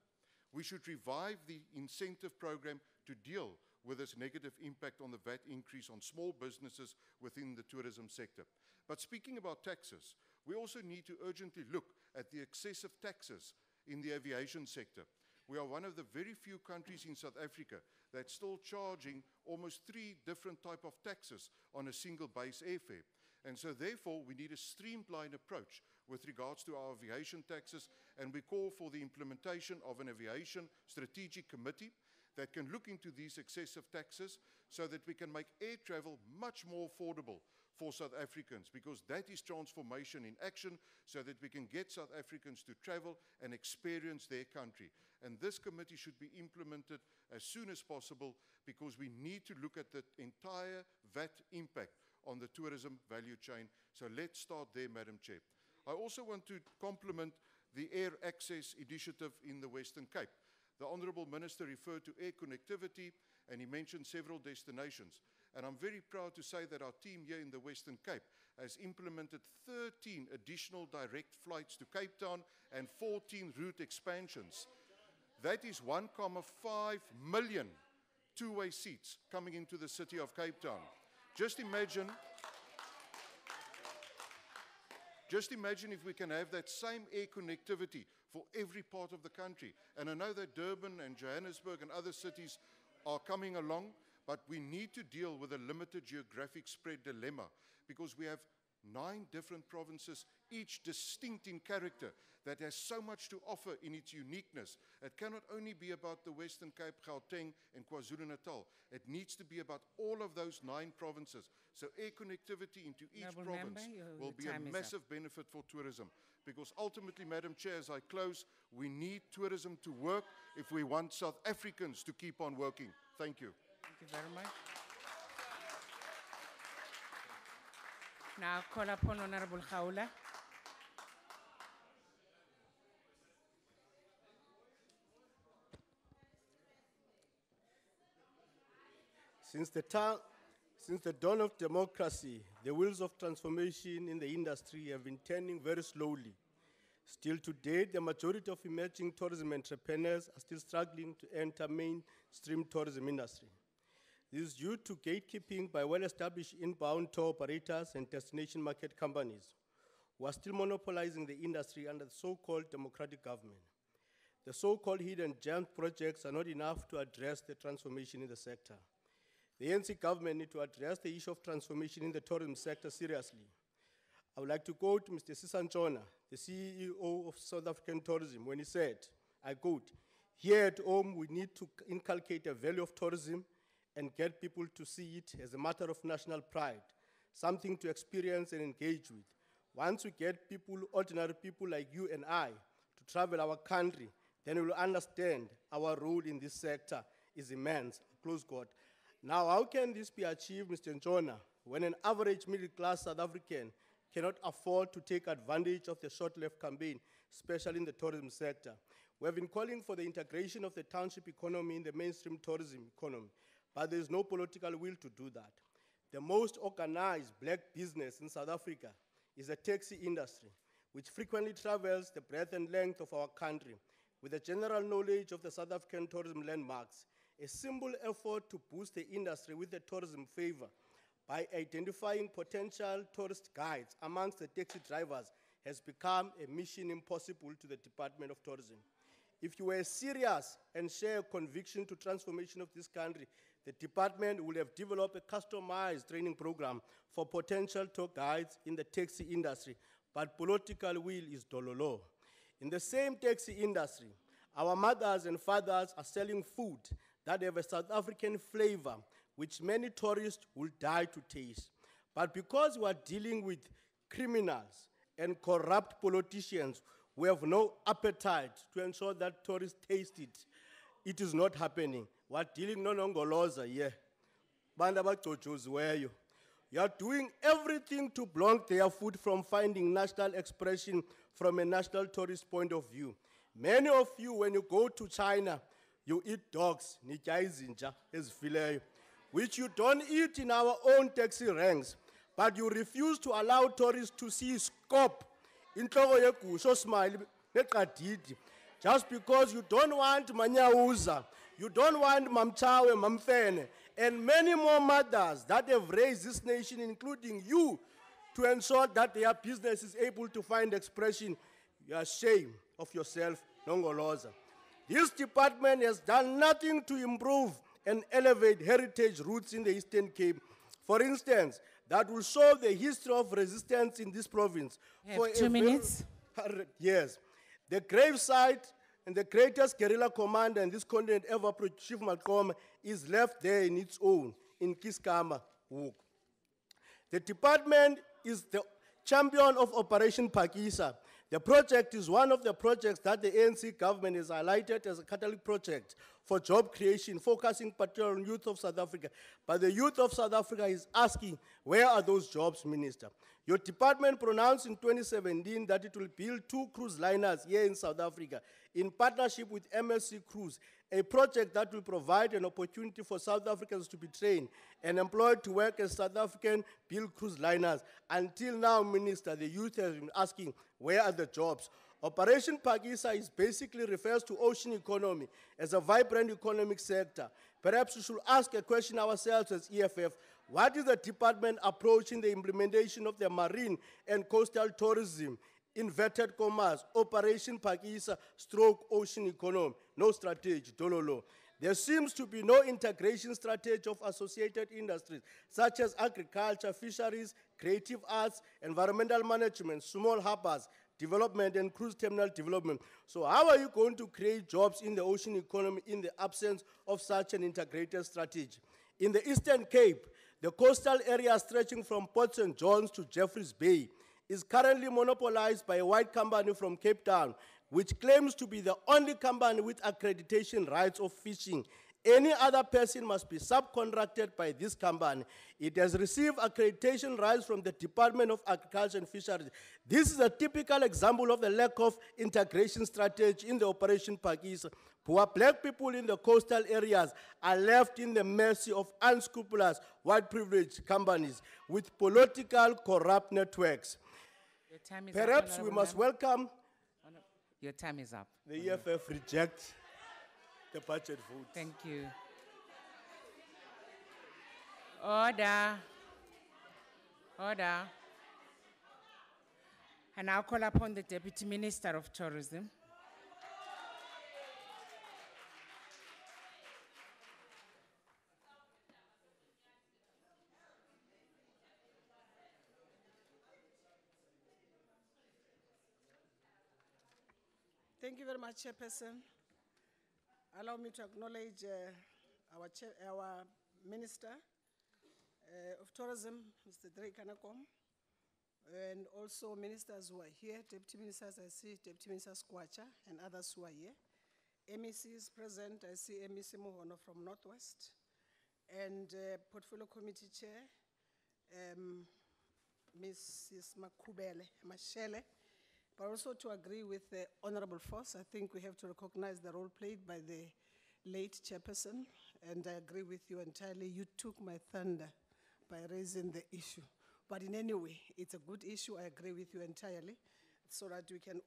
S5: We should revive the incentive program to deal with this negative impact on the VAT increase on small businesses within the tourism sector. But speaking about taxes, we also need to urgently look at the excessive taxes in the aviation sector. We are one of the very few countries in South Africa that's still charging almost 3 different types of taxes on a single base airfare. And so therefore, we need a streamlined approach with regards to our aviation taxes, and we call for the implementation of an aviation strategic committee that can look into these excessive taxes so that we can make air travel much more affordable for South Africans, because that is transformation in action, so that we can get South Africans to travel and experience their country. And this committee should be implemented as soon as possible, because we need to look at the entire VAT impact on the tourism value chain. So let's start there, Madam Chair. I also want to compliment the Air Access Initiative in the Western Cape. The Honourable Minister referred to air connectivity, and he mentioned several destinations. And I'm very proud to say that our team here in the Western Cape has implemented 13 additional direct flights to Cape Town and 14 route expansions. That is 1.5 million two-way seats coming into the city of Cape Town. Just imagine if we can have that same air connectivity for every part of the country. And I know that Durban and Johannesburg and other cities are coming along, but we need to deal with a limited geographic spread dilemma, because we have 9 different provinces, each distinct in character, that has so much to offer in its uniqueness. It cannot only be about the Western Cape, Gauteng, and KwaZulu-Natal. It needs to be about all of those 9 provinces. So air connectivity into each province will be a massive benefit for tourism. Because ultimately, Madam Chair, as I close, we need tourism to work if we want South Africans to keep on working. Thank you.
S1: Thank you very much. Now call upon Honorable Khawula.
S6: Since the dawn of democracy, the wheels of transformation in the industry have been turning very slowly. Still today, the majority of emerging tourism entrepreneurs are still struggling to enter mainstream tourism industry. This is due to gatekeeping by well-established inbound tour operators and destination market companies who are still monopolizing the industry under the so-called democratic government. The so-called hidden gem projects are not enough to address the transformation in the sector. The ANC government needs to address the issue of transformation in the tourism sector seriously. I would like to quote Mr. Sisanjona, the CEO of South African Tourism, when he said, I quote, "Here at home, we need to inculcate a value of tourism and get people to see it as a matter of national pride, something to experience and engage with. Once we get people, ordinary people like you and I, to travel our country, then we will understand our role in this sector is immense," close quote. Now, how can this be achieved, Mr. Njona, when an average middle-class South African cannot afford to take advantage of the short-left campaign, especially in the tourism sector? We have been calling for the integration of the township economy in the mainstream tourism economy, but there is no political will to do that. The most organized black business in South Africa is the taxi industry, which frequently travels the breadth and length of our country with a general knowledge of the South African tourism landmarks. A simple effort to boost the industry with the tourism favor by identifying potential tourist guides amongst the taxi drivers has become a mission impossible to the Department of Tourism. If you were serious and share a conviction to transformation of this country, the department would have developed a customized training program for potential tour guides in the taxi industry but political will is dololo. In the same taxi industry, our mothers and fathers are selling food that have a South African flavor, which many tourists will die to taste. But because we are dealing with criminals and corrupt politicians who have no appetite to ensure that tourists taste it, it is not happening. We are dealing no ngoloza here. Bantu abacotshoziweyo. You are doing everything to block their food from finding national expression from a national tourist point of view. Many of you, when you go to China, you eat dogs, which you don't eat in our own taxi ranks, but you refuse to allow tourists to see scope in smile, just because you don't want Manyauza, you don't want Mamchawe, Mamfene, and many more mothers that have raised this nation, including you, to ensure that their business is able to find expression. You are ashamed of yourself, Nongoloza. This department has done nothing to improve and elevate heritage roots in the Eastern Cape. For instance, that will show the history of resistance in this province.
S1: You have 2 minutes.
S6: Yes. The gravesite and the greatest guerrilla commander in this continent ever, Chief Malcolm, is left there in its own, in Kiskama. The department is the champion of Operation Pakisa. The project is one of the projects that the ANC government has highlighted as a catalytic project for job creation, focusing particularly on youth of South Africa. But the youth of South Africa is asking, where are those jobs, Minister? Your department pronounced in 2017 that it will build 2 cruise liners here in South Africa in partnership with MSC Cruise, a project that will provide an opportunity for South Africans to be trained and employed to work as South African built cruise liners. Until now, Minister, the youth has been asking, where are the jobs? Operation Pakisa is basically refers to ocean economy as a vibrant economic sector. Perhaps we should ask a question ourselves as EFF. What is the department approach in the implementation of the marine and coastal tourism, inverted commas, Operation Pakisa stroke ocean economy? No strategy, dololo. There seems to be no integration strategy of associated industries, such as agriculture, fisheries, creative arts, environmental management, small harbors, development, and cruise terminal development. So how are you going to create jobs in the ocean economy in the absence of such an integrated strategy? In the Eastern Cape, the coastal area stretching from Port St. John's to Jeffreys Bay is currently monopolized by a white company from Cape Town, which claims to be the only company with accreditation rights of fishing. Any other person must be subcontracted by this company. It has received accreditation rights from the Department of Agriculture and Fisheries. This is a typical example of the lack of integration strategy in the Operation Pakisa. Poor black people in the coastal areas are left in the mercy of unscrupulous white privileged companies with political corrupt networks.
S1: Your time is
S6: Perhaps
S1: up,
S6: we must welcome
S1: Your time is up.
S6: the EFF reject the budget vote.
S1: Thank you. Order. Order. I now call upon the Deputy Minister of Tourism.
S7: Thank you very much, Chairperson. Allow me to acknowledge our Minister of Tourism, Mr. Drake Anakom, and also ministers who are here, Deputy Ministers, I see Deputy Minister Skwacha and others who are here. MEC is present, I see MEC Mohono from Northwest, and Portfolio Committee Chair, Mrs. Makubele Mashele. But also to agree with the Honorable Foss, I think we have to recognize the role played by the late chairperson, and I agree with you entirely. You took my thunder by raising the issue. But in any way, it's a good issue. I agree with you entirely, so that we can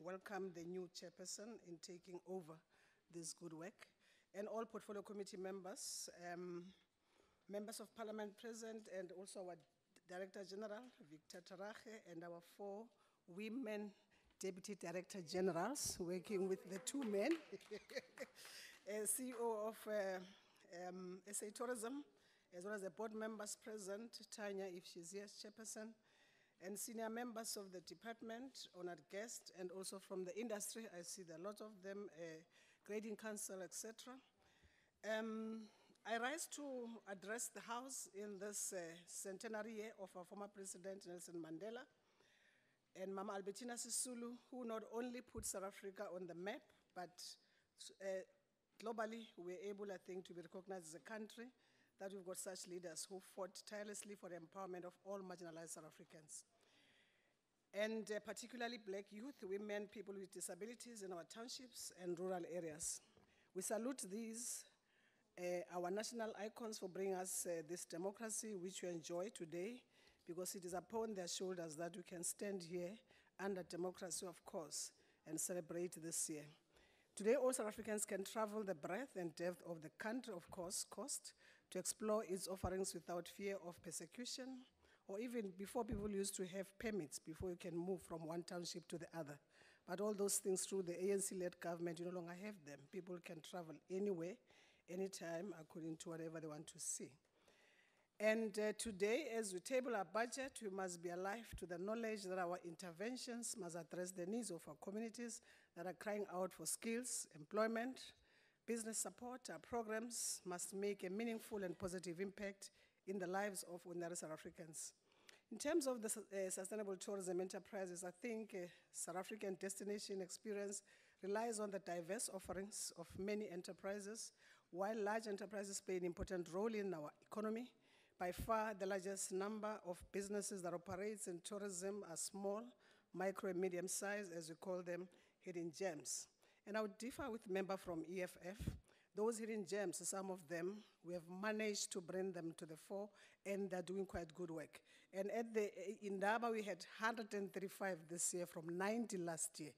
S7: welcome the new chairperson in taking over this good work. And all portfolio committee members, members of parliament present, and also our Director General, Victor Tarache, and our 4 women Deputy Director Generals working with the 2 men, CEO of SA Tourism, as well as the board members present, Tanya, if she's here, Chairperson, and senior members of the department, honored guests, and also from the industry. I see there are a lot of them, grading council, etc. I rise to address the House in this centenary year of our former President Nelson Mandela and Mama Albertina Sisulu, who not only put South Africa on the map, but globally we're able, I think, to be recognized as a country that we've got such leaders who fought tirelessly for the empowerment of all marginalized South Africans. And particularly black youth, women, people with disabilities in our townships and rural areas. We salute these, our national icons, for bringing us this democracy which we enjoy today, because it is upon their shoulders that we can stand here under democracy, of course, and celebrate this year. Today, all South Africans can travel the breadth and depth of the country, of course, coast, to explore its offerings without fear of persecution, or even before people used to have permits before you can move from one township to the other. But all those things through the ANC-led government, you no longer have them. People can travel anywhere, anytime, according to whatever they want to see. And today, as we table our budget, we must be alive to the knowledge that our interventions must address the needs of our communities that are crying out for skills, employment, business support. Our programs must make a meaningful and positive impact in the lives of ordinary South Africans. In terms of the sustainable tourism enterprises, I think South African destination experience relies on the diverse offerings of many enterprises. While large enterprises play an important role in our economy, by far the largest number of businesses that operates in tourism are small, micro and medium size, as we call them, hidden gems. And I would differ with member from EFF. Those hidden gems, some of them, we have managed to bring them to the fore, and they're doing quite good work. And in Ndaba, we had 135 this year from 90 last year.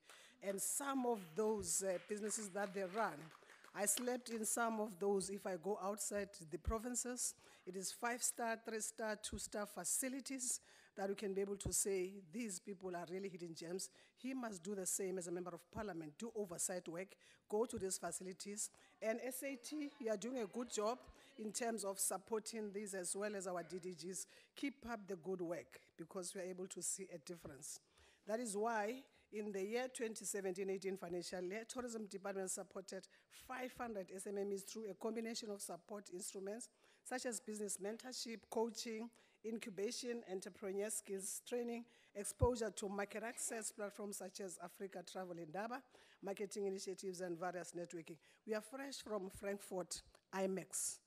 S7: And some of those businesses that they run, I slept in some of those. If I go outside the provinces, it is 5-star, 3-star, 2-star facilities that we can be able to say these people are really hidden gems. He must do the same as a member of parliament, do oversight work, go to these facilities. And SAT, you are doing a good job in terms of supporting these as well as our DDGs. Keep up the good work, because we are able to see a difference. That is why in the year 2017-18 financial year, Tourism Department supported 500 SMMEs through a combination of support instruments such as business mentorship, coaching, incubation, entrepreneur skills training, exposure to market access platforms such as Africa Travel Ndaba, marketing initiatives, and various networking. We are fresh from Frankfurt IMEX.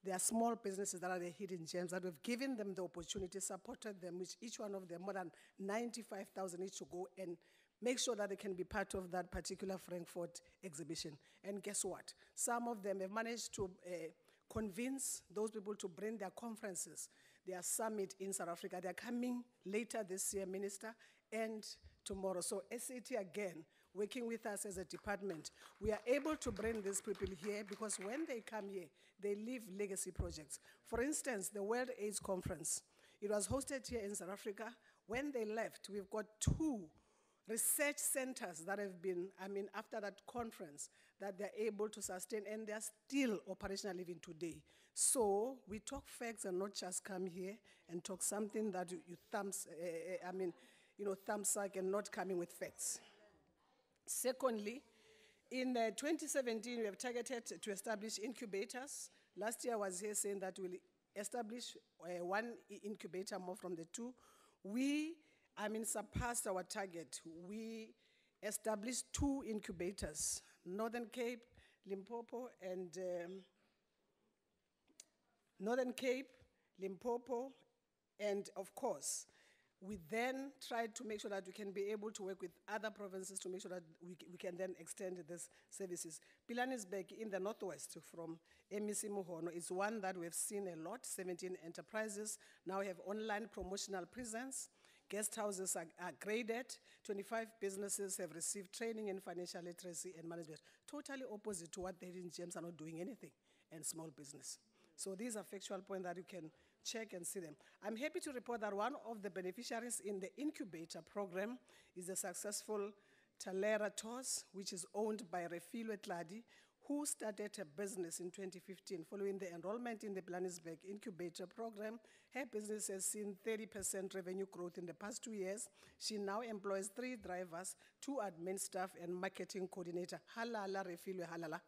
S7: There are small businesses that are the hidden gems that we've given them the opportunity, supported them, which each one of them, more than 95,000 each, to go and make sure that they can be part of that particular Frankfurt exhibition. And guess what? Some of them have managed to convince those people to bring their conferences, their summit in South Africa. They're coming later this year, Minister, and tomorrow. So SAT, again, working with us as a department, we are able to bring these people here because when they come here, they leave legacy projects. For instance, the World AIDS Conference, it was hosted here in South Africa. When they left, we've got 2 research centers that have been, after that conference, that they're able to sustain, and they're still operational even today. So we talk facts and not just come here and talk something that you thumbs suck and not coming with facts. Secondly, in 2017, we have targeted to establish incubators. Last year I was here saying that we'll establish 1 incubator more from the 2. We surpassed our target. We established 2 incubators, Northern Cape, Limpopo, and of course, we then tried to make sure that we can be able to work with other provinces to make sure that we can then extend these services. Pilanesberg in the northwest from MEC Muhono is one that we've seen a lot, 17 enterprises. Now we have online promotional presence. Guest houses are graded. 25 businesses have received training in financial literacy and management. Totally opposite to what the hidden gems are not doing anything, and small business. So these are factual points that you can check and see them. I'm happy to report that one of the beneficiaries in the incubator program is the successful Talera Tours, which is owned by Refilwe Tladi, who started a business in 2015 following the enrollment in the Johannesburg Incubator Program. Her business has seen 30% revenue growth in the past 2 years. She now employs 3 drivers, 2 admin staff, and marketing coordinator. Halala, refilwe halala.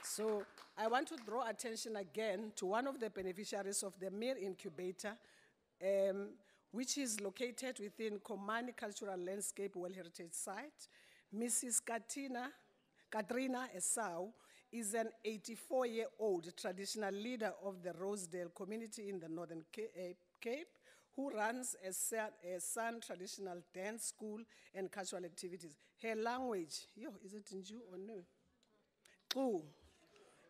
S7: So I want to draw attention again to one of the beneficiaries of the Mir Incubator, which is located within Komani Cultural Landscape World Heritage Site. Mrs. Katrina Esau is an 84-year-old traditional leader of the Rosedale community in the Northern Cape, who runs a San traditional dance school and cultural activities. Her language, is it in Jew or no? Xu,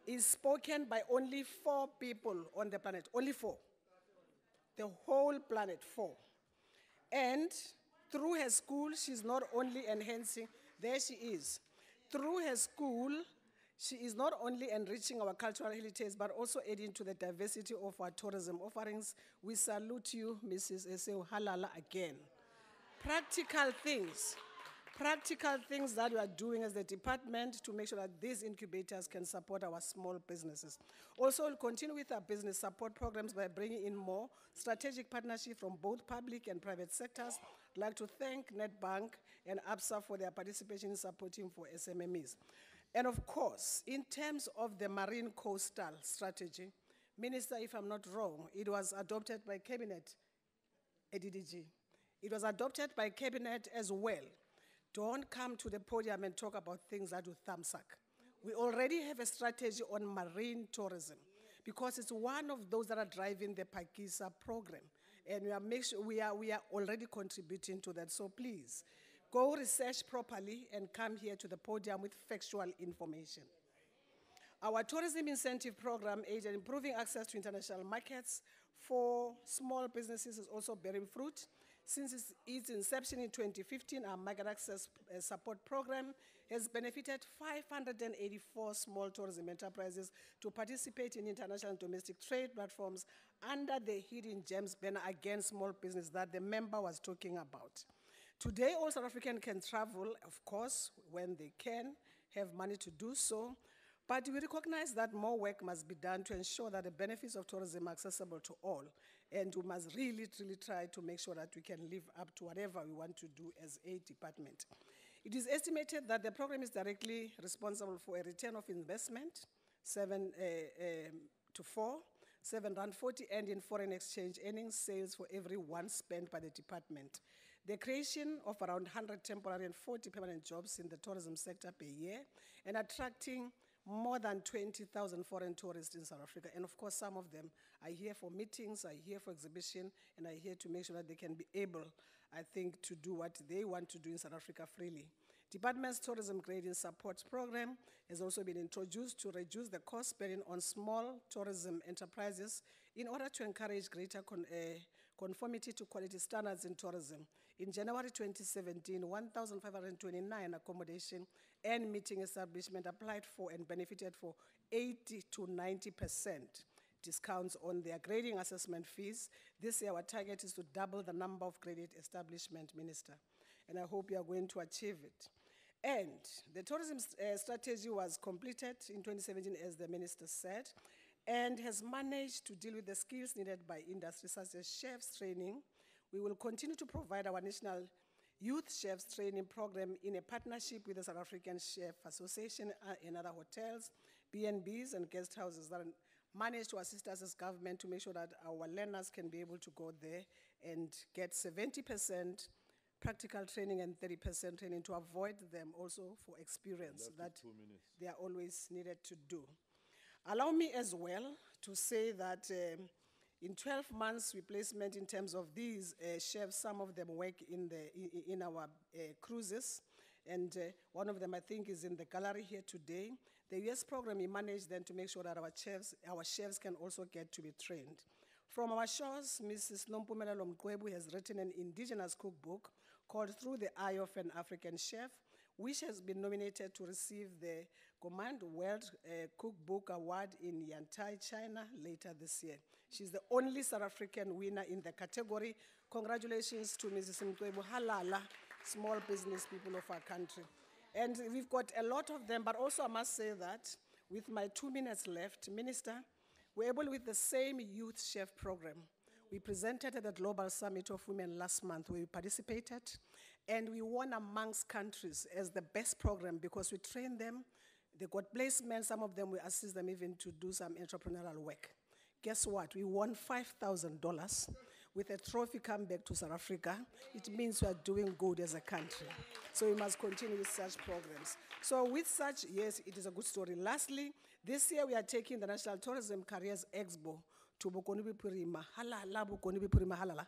S7: is spoken by only 4 people on the planet, only 4. The whole planet, 4. And through her school, she's not only enhancing, there she is. Through her school, she is not only enriching our cultural heritage, but also adding to the diversity of our tourism offerings. We salute you, Mrs. Eseu Halala, again. Practical things that we are doing as the department to make sure that these incubators can support our small businesses. Also, we'll continue with our business support programs by bringing in more strategic partnership from both public and private sectors. I'd like to thank Nedbank and ABSA for their participation in supporting for SMMEs. And of course, in terms of the marine coastal strategy, Minister, if I'm not wrong, it was adopted by Cabinet, ADDG. It was adopted by Cabinet as well. Don't come to the podium and talk about things that do thumbsuck. We already have a strategy on marine tourism because it's one of those that are driving the Pakisa program. And we are already contributing to that. So please, go research properly and come here to the podium with factual information. Our tourism incentive program aids in improving access to international markets for small businesses is also bearing fruit. Since its inception in 2015, our market access support program has benefited 584 small tourism enterprises to participate in international and domestic trade platforms under the Hidden Gems banner against small business that the member was talking about. Today, all South Africans can travel, of course, when they can, have money to do so, but we recognize that more work must be done to ensure that the benefits of tourism are accessible to all. And we must really try to make sure that we can live up to whatever we want to do as a department. It is estimated that the program is directly responsible for a return of investment, 7 to 4, 7.40 Rand and in foreign exchange earnings sales for every 1 spent by the department. The creation of around 100 temporary and 40 permanent jobs in the tourism sector per year and attracting more than 20,000 foreign tourists in South Africa. And of course, some of them are here for meetings, are here for exhibition, and are here to make sure that they can be able, I think, to do what they want to do in South Africa freely. Department's tourism grading support program has also been introduced to reduce the cost bearing on small tourism enterprises in order to encourage greater conformity to quality standards in tourism. In January 2017, 1,529 accommodation and meeting establishment applied for and benefited for 80 to 90% discounts on their grading assessment fees. This year, our target is to double the number of graded establishment, Minister, and I hope you are going to achieve it. And the tourism strategy was completed in 2017, as the Minister said, and has managed to deal with the skills needed by industry, such as chefs training. We will continue to provide our national youth chefs training program in a partnership with the South African Chef Association and other hotels, B&Bs and guest houses that manage to assist us as government to make sure that our learners can be able to go there and get 70% practical training and 30% training to avoid them also for experience that they are always needed to do. Allow me as well to say that in 12 months replacement in terms of these chefs, some of them work in our cruises, and one of them I think is in the gallery here today. The US program, we managed then to make sure that our chefs can also get to be trained. From our shores, Mrs. Nompumela Lomqwebu has written an indigenous cookbook called Through the Eye of an African Chef, which has been nominated to receive the Command World Cookbook Award in Yantai, China, later this year. She's the only South African winner in the category. Congratulations to Mrs. Mqwebu Halala, small business people of our country. And we've got a lot of them, but also I must say that with my 2 minutes left, Minister, we're able with the same youth chef program. We presented at the Global Summit of Women last month where we participated, and we won amongst countries as the best program because we trained them, they got placement, some of them we assist them even to do some entrepreneurial work. Guess what? We won $5,000 with a trophy come back to South Africa. It means we are doing good as a country. So we must continue with such programs. So with such, yes, it is a good story. Lastly, this year we are taking the National Tourism Careers Expo to Bokonibi Purima. Halala Bokonibi Purima halala.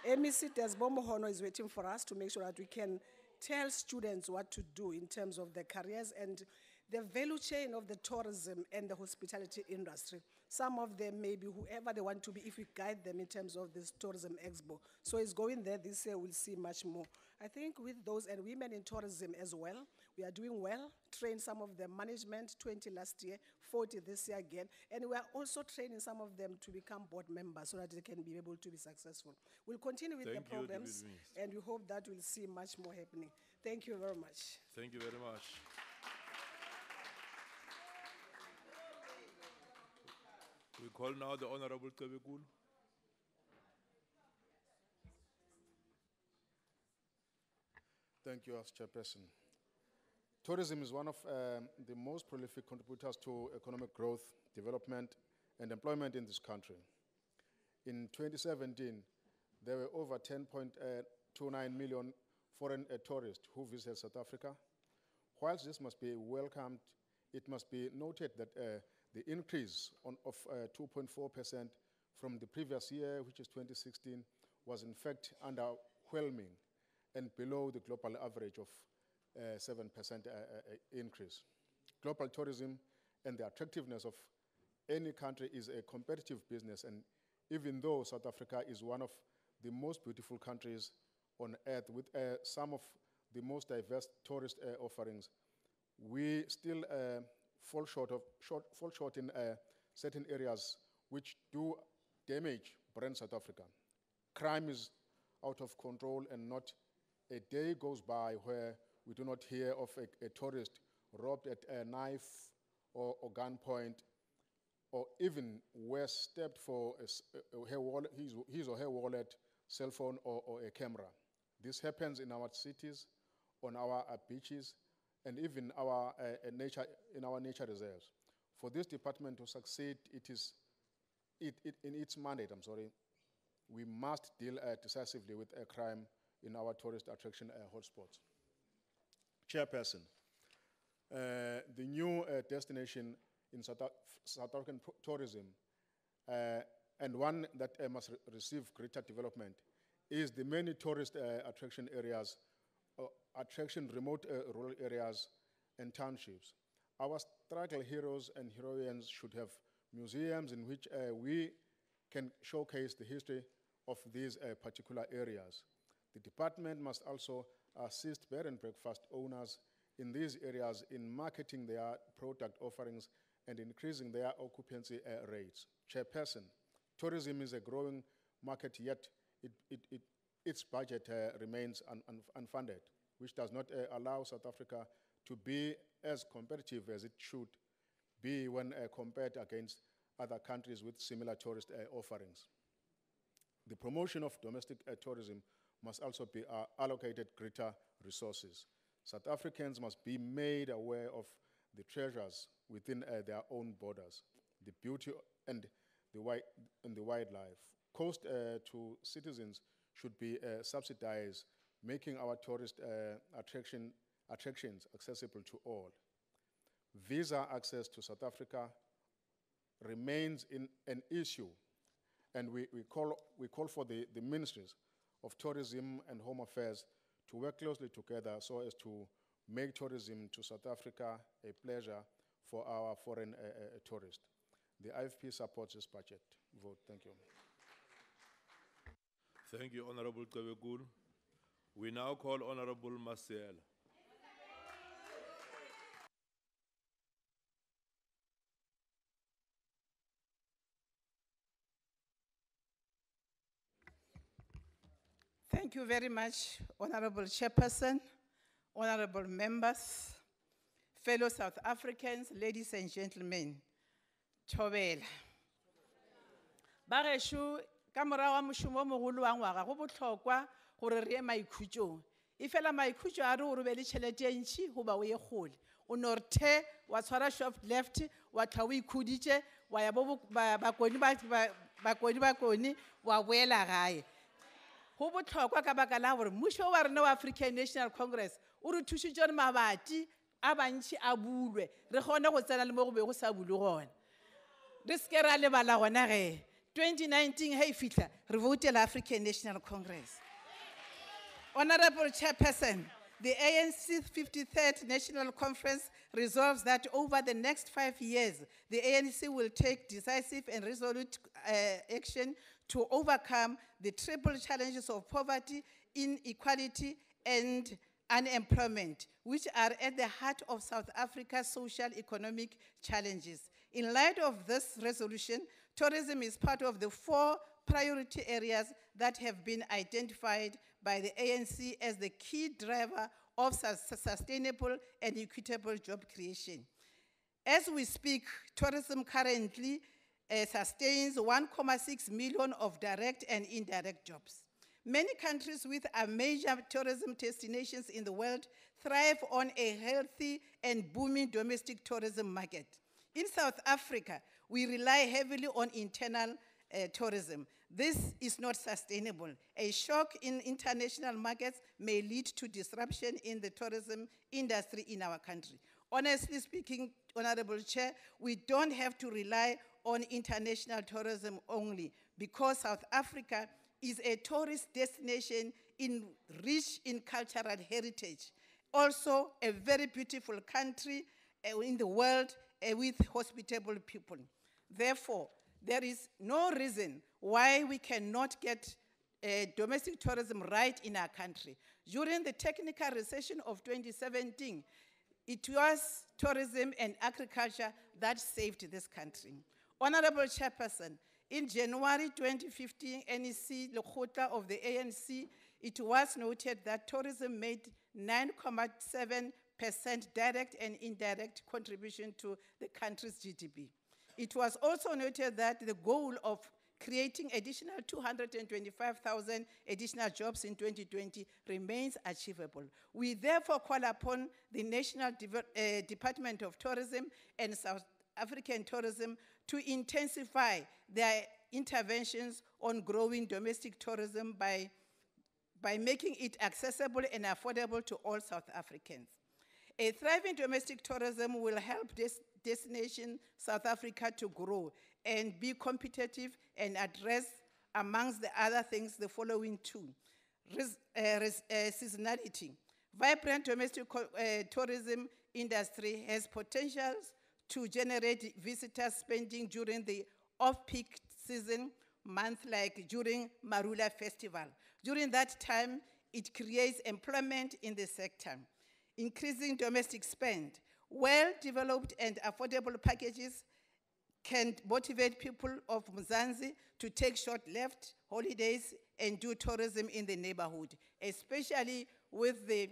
S7: MEC Desbo Mohono is waiting for us to make sure that we can tell students what to do in terms of their careers and the value chain of the tourism and the hospitality industry. Some of them may be whoever they want to be if we guide them in terms of this tourism expo. So it's going there this year, we'll see much more. I think with those and women in tourism as well, we are doing well, trained some of them management, 20 last year, 40 this year again, and we are also training some of them to become board members so that they can be able to be successful. We'll continue with the programs and we hope that we'll see much more happening. Thank you very much.
S8: Thank you very much. We call now the Honorable Kebekul.
S9: Thank you, as Chairperson. Tourism is one of the most prolific contributors to economic growth, development, and employment in this country. In 2017, there were over 10.29 million foreign tourists who visited South Africa. Whilst this must be welcomed, it must be noted that the increase of 2.4% from the previous year, which is 2016, was in fact underwhelming and below the global average of 7% increase. Global tourism and the attractiveness of any country is a competitive business, and even though South Africa is one of the most beautiful countries on earth with some of the most diverse tourist offerings, we still fall short in certain areas which do damage brand South Africa. Crime is out of control, and not a day goes by where we do not hear of a tourist robbed at a knife or gunpoint, or even worse, stabbed for his or her wallet, cell phone, or a camera. This happens in our cities, on our beaches, and even in our nature reserves. For this department to succeed, in its mandate, we must deal decisively with crime in our tourist attraction hotspots. Chairperson, the new destination in South African tourism, and one that must receive greater development, is the many tourist attraction areas, remote rural areas and townships. Our struggle heroes and heroines should have museums in which we can showcase the history of these particular areas. The department must also assist bed and breakfast owners in these areas in marketing their product offerings and increasing their occupancy rates. Chairperson, tourism is a growing market, yet its budget remains unfunded, which does not allow South Africa to be as competitive as it should be when compared against other countries with similar tourist offerings. The promotion of domestic tourism must also be allocated greater resources. South Africans must be made aware of the treasures within their own borders, the beauty and the wildlife. Cost to citizens should be subsidized, making our tourist attractions accessible to all. Visa access to South Africa remains an issue, and we call for the ministries of tourism and home affairs to work closely together so as to make tourism to South Africa a pleasure for our foreign tourists. The IFP supports this budget. Vote. Thank you.
S8: Thank you, Honorable Kebekul. We now call Honorable Marcel.
S10: Thank you very much, Honorable Chairperson, honorable members, fellow South Africans, ladies and gentlemen, Thobela. Bagesho, ka morago ga mošomo o mogolo wa ngwaga go bohlokwa gore re ye maikhutšong. E fela maikhutšo a re o be le tšhelete e ntši goba o ye kgole. O no re the wa tshwara shaft left wa tla o ikhuditše wa ya bo bakoni wa boela gae. Go bohlokwa ka baka la gore mmušo wa rena wa African National Congress o re thušitše gore mabati a bantši a bulwe re kgone go tsena le mo go be go sa bule gona. Re se ke ra lebala gona ge 2019 ha e fihla re votela African National Congress. Honorable Chairperson, the ANC 53rd National Conference resolves that over the next 5 years, the ANC will take decisive and resolute action to overcome the triple challenges of poverty, inequality, and unemployment, which are at the heart of South Africa's social economic challenges. In light of this resolution, tourism is part of the 4 priority areas that have been identified by the ANC as the key driver of sustainable and equitable job creation. As we speak, tourism currently sustains 1.6 million of direct and indirect jobs. Many countries with major tourism destinations in the world thrive on a healthy and booming domestic tourism market. In South Africa, we rely heavily on internal tourism. This is not sustainable. A shock in international markets may lead to disruption in the tourism industry in our country. Honestly speaking, Honorable Chair, we don't have to rely on international tourism only because South Africa is a tourist destination rich in cultural heritage. Also, a very beautiful country in the world with hospitable people. Therefore, there is no reason why we cannot get domestic tourism right in our country. During the technical recession of 2017, it was tourism and agriculture that saved this country. Honorable Chairperson, in January 2015, NEC, Lekgotla of the ANC, it was noted that tourism made 9.7% direct and indirect contribution to the country's GDP. It was also noted that the goal of creating additional 225,000 additional jobs in 2020 remains achievable. We therefore call upon the National Department of Tourism and South African Tourism to intensify their interventions on growing domestic tourism by making it accessible and affordable to all South Africans. A thriving domestic tourism will help this destination South Africa to grow and be competitive and address, amongst the other things, the following 2. Seasonality. Vibrant domestic tourism industry has potentials to generate visitor spending during the off-peak season month, like during Marula Festival. During that time, it creates employment in the sector. Increasing domestic spend. Well-developed and affordable packages can motivate people of Mzansi to take short-left holidays and do tourism in the neighborhood, especially with the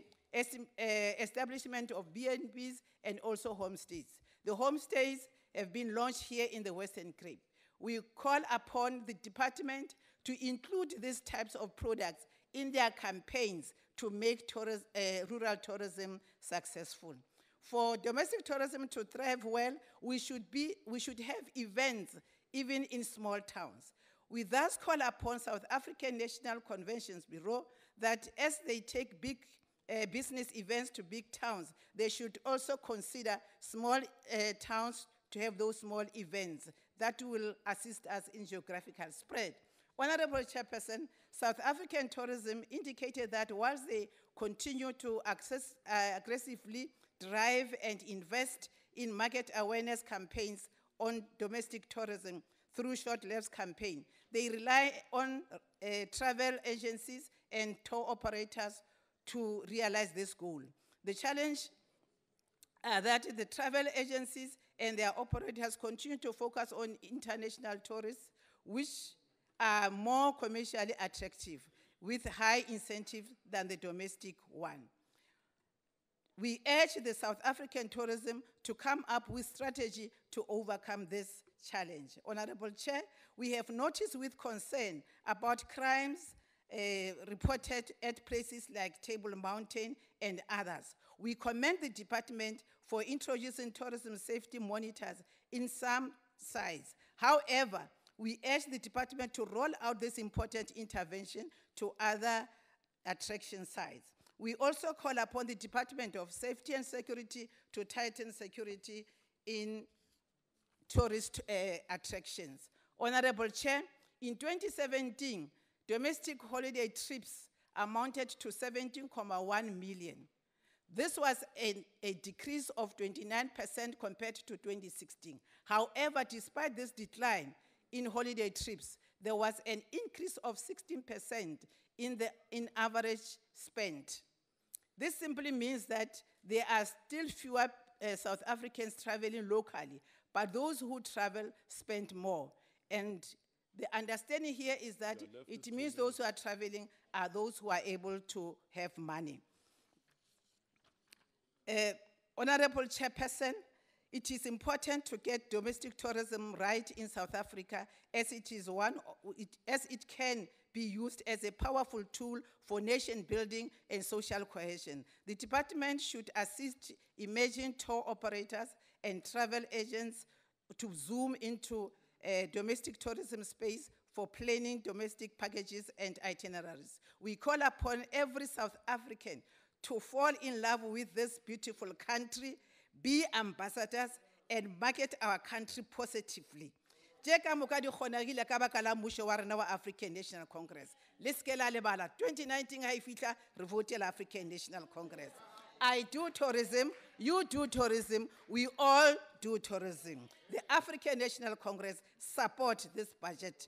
S10: establishment of B&Bs and also homestays. The homestays have been launched here in the Western Cape. We call upon the department to include these types of products in their campaigns to make rural tourism successful. For domestic tourism to thrive well, we should have events even in small towns. We thus call upon South African National Conventions Bureau that as they take big business events to big towns, they should also consider small towns to have those small events that will assist us in geographical spread. Honorable Chairperson, South African tourism indicated that whilst they continue to aggressively drive and invest in market awareness campaigns on domestic tourism through short-lived campaign, they rely on travel agencies and tour operators to realize this goal. The challenge that the travel agencies and their operators continue to focus on international tourists, which are more commercially attractive with high incentive than the domestic one. We urge the South African tourism to come up with strategy to overcome this challenge. Honorable Chair, we have noticed with concern about crimes reported at places like Table Mountain and others. We commend the department for introducing tourism safety monitors in some sites. However, we urge the department to roll out this important intervention to other attraction sites. We also call upon the Department of Safety and Security to tighten security in tourist attractions. Honorable Chair, in 2017, domestic holiday trips amounted to 17.1 million. This was a decrease of 29% compared to 2016. However, despite this decline in holiday trips, there was an increase of 16% in average spend. This simply means that there are still fewer South Africans traveling locally, but those who travel spend more. And the understanding here is that it means those who are traveling are those who are able to have money. Honorable Chairperson, it is important to get domestic tourism right in South Africa as it can be used as a powerful tool for nation building and social cohesion. The department should assist emerging tour operators and travel agents to zoom into domestic tourism space for planning domestic packages and itineraries. We call upon every South African to fall in love with this beautiful country, be ambassadors, and market our country positively. Jeka moka di kgonagile ka baka la mmušo wa rena wa African National Congress. Le seke la lebala 2019 ha e fihla re votela African National Congress. I do tourism, you do tourism, we all do tourism. The African National Congress support this budget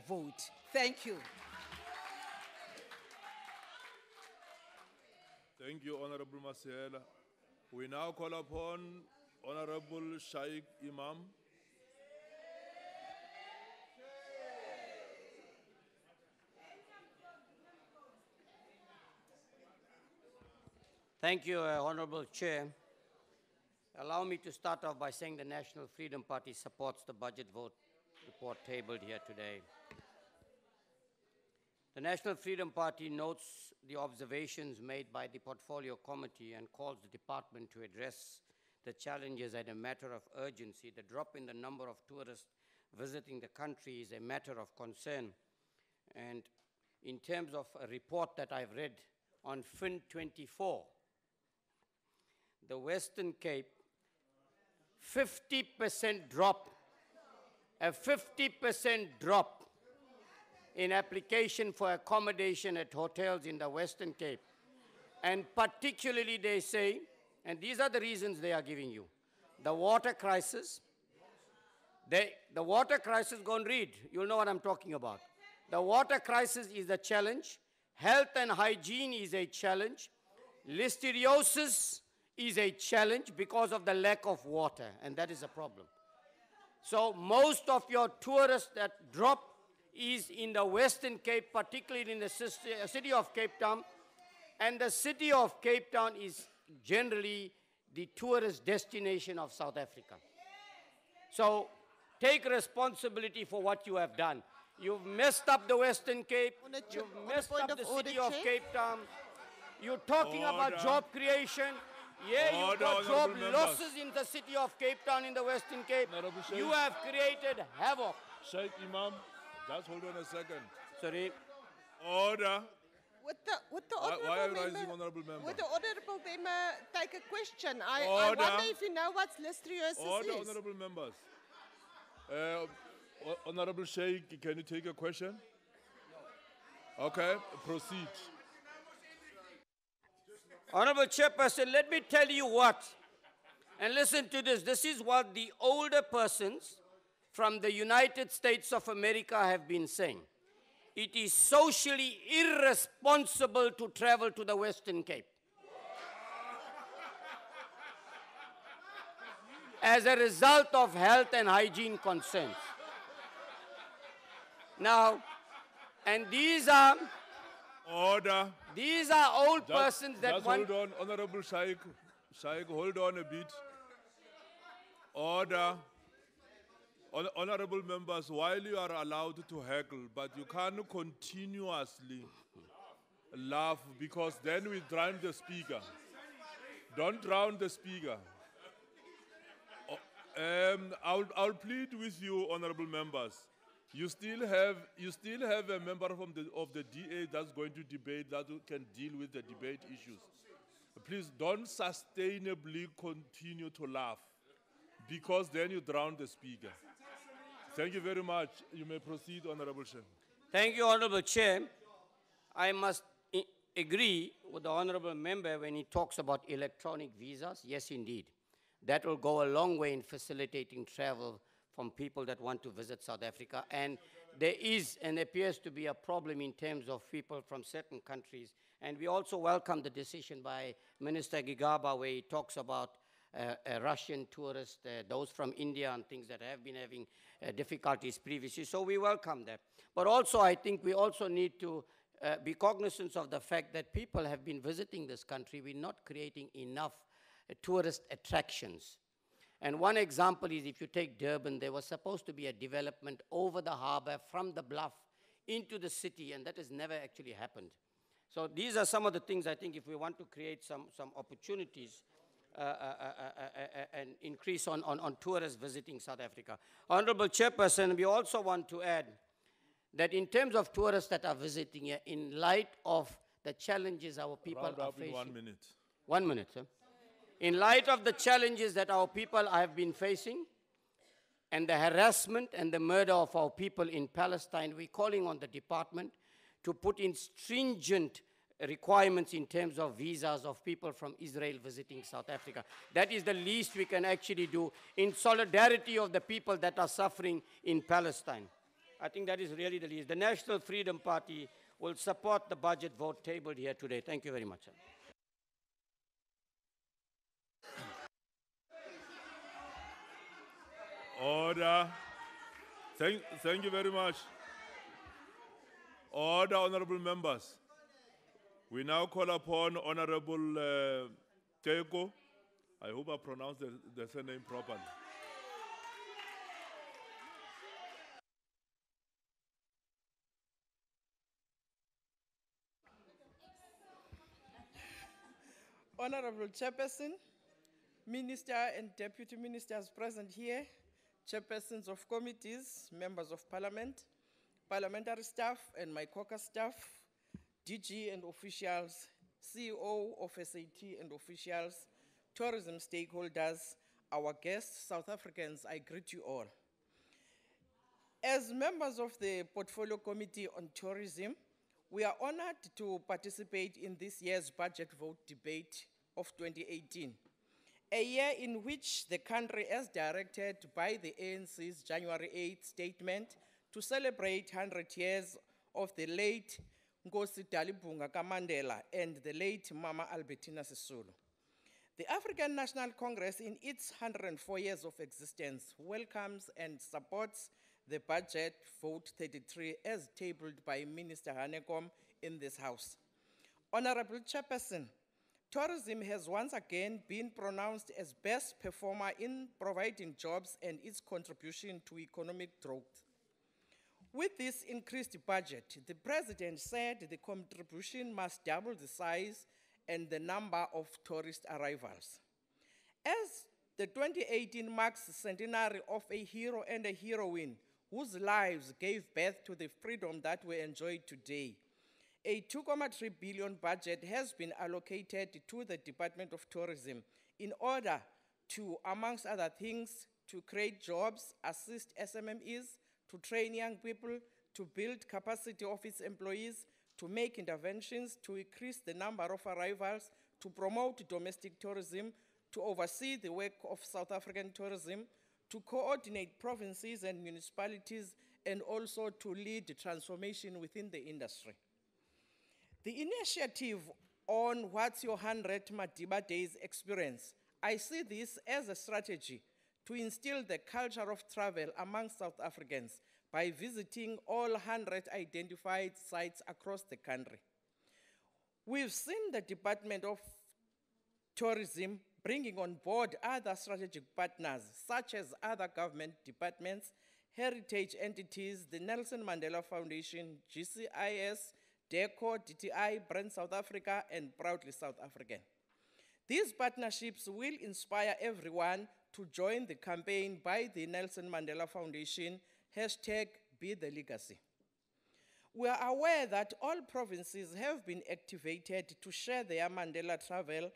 S10: vote. Thank you.
S8: Thank you, Honorable Masiela. We now call upon Honorable Shaikh Imam.
S11: Thank you, Honorable Chair. Allow me to start off by saying the National Freedom Party supports the budget vote report tabled here today. The National Freedom Party notes the observations made by the Portfolio Committee and calls the department to address the challenges as a matter of urgency. The drop in the number of tourists visiting the country is a matter of concern. And in terms of a report that I've read on FIN 24, the Western Cape, 50% drop, a 50% drop in application for accommodation at hotels in the Western Cape. And particularly they say, and these are the reasons they are giving you, the water crisis. The water crisis, go and read, you'll know what I'm talking about. The water crisis is a challenge. Health and hygiene is a challenge. Listeriosis is a challenge because of the lack of water, and that is a problem. So most of your tourists that drop is in the Western Cape, particularly in the city of Cape Town, and the city of Cape Town is generally the tourist destination of South Africa. So take responsibility for what you have done. You've messed up the Western Cape, you've messed up the city of Cape Town, you're talking about job creation. Yeah, you've got job losses in the city of Cape Town in the Western Cape. You have created havoc.
S8: Sheikh Imam, just hold on a second.
S11: Sorry.
S8: Order.
S12: With the
S8: Why are you raising honorable member?
S12: Would the honorable member take a question? I wonder if you know what listeriosis
S8: Order,
S12: is.
S8: honorable members. Honorable Sheikh, can you take a question? Okay, proceed.
S11: Honorable Chairperson, let me tell you what, and listen to this. This is what the older persons from the United States of America have been saying. It is socially irresponsible to travel to the Western Cape. As a result of health and hygiene concerns. Now, and these are
S8: Order.
S11: These are old persons that
S8: just
S11: want.
S8: Hold on, Honorable Shaikh. Shaik, hold on a bit. Order. Honorable members, while you are allowed to heckle, but you can't continuously laugh because then we drown the speaker. Don't drown the speaker. I'll plead with you, honorable members. You still have a member of the DA that's going to debate, that can deal with the debate issues. Please don't sustainably continue to laugh, because then you drown the speaker. Thank you very much. You may proceed, Honorable Chair.
S11: Thank you, Honorable Chair. I must agree with the Honorable Member when he talks about electronic visas. Yes, indeed. That will go a long way in facilitating travel from people that want to visit South Africa. And there is and appears to be a problem in terms of people from certain countries. And we also welcome the decision by Minister Gigaba, where he talks about Russian tourists, those from India and things that have been having difficulties previously. So we welcome that. But also, I think we also need to be cognizant of the fact that people have been visiting this country. We're not creating enough tourist attractions. And one example is, if you take Durban, there was supposed to be a development over the harbor from the bluff into the city, and that has never actually happened. So these are some of the things I think if we want to create some opportunities and increase on tourists visiting South Africa. Honorable Chairperson, we also want to add that in terms of tourists that are visiting here, in light of the challenges our people are facing.
S8: 1 minute.
S11: 1 minute, sir. In light of the challenges that our people have been facing, and the harassment and the murder of our people in Palestine, we're calling on the department to put in stringent requirements in terms of visas of people from Israel visiting South Africa. That is the least we can actually do in solidarity of the people that are suffering in Palestine. I think that is really the least. The National Freedom Party will support the budget vote tabled here today. Thank you very much, sir.
S8: Order. Thank you very much. Order, honorable members. We now call upon Honorable Teko. I hope I pronounced the surname properly.
S13: Honorable Chairperson, Minister and Deputy Ministers present here, Chairpersons of committees, members of Parliament, parliamentary staff and my caucus staff, DG and officials, CEO of SAT and officials, tourism stakeholders, our guests, South Africans, I greet you all. As members of the Portfolio Committee on Tourism, we are honored to participate in this year's budget vote debate of 2018, a year in which the country, as directed by the ANC's January 8th statement to celebrate 100 years of the late Nkosi Dalibunga Mandela and the late Mama Albertina Sisulu. The African National Congress, in its 104 years of existence, welcomes and supports the budget vote 33 as tabled by Minister Hanekom in this House. Honorable Chairperson, tourism has once again been pronounced as best performer in providing jobs and its contribution to economic growth. With this increased budget, the President said the contribution must double the size and the number of tourist arrivals. As the 2018 marks the centenary of a hero and a heroine whose lives gave birth to the freedom that we enjoy today, a 2.3 billion budget has been allocated to the Department of Tourism in order to, amongst other things, to create jobs, assist SMMEs, to train young people, to build capacity of its employees, to make interventions, to increase the number of arrivals, to promote domestic tourism, to oversee the work of South African tourism, to coordinate provinces and municipalities, and also to lead transformation within the industry. The initiative on What's Your 100 Madiba Days experience, I see this as a strategy to instill the culture of travel among South Africans by visiting all 100 identified sites across the country. We've seen the Department of Tourism bringing on board other strategic partners, such as other government departments, heritage entities, the Nelson Mandela Foundation, GCIS, DECO, DTI, Brand South Africa, and Proudly South African. These partnerships will inspire everyone to join the campaign by the Nelson Mandela Foundation, #BeTheLegacy. We are aware that all provinces have been activated to share their Mandela travel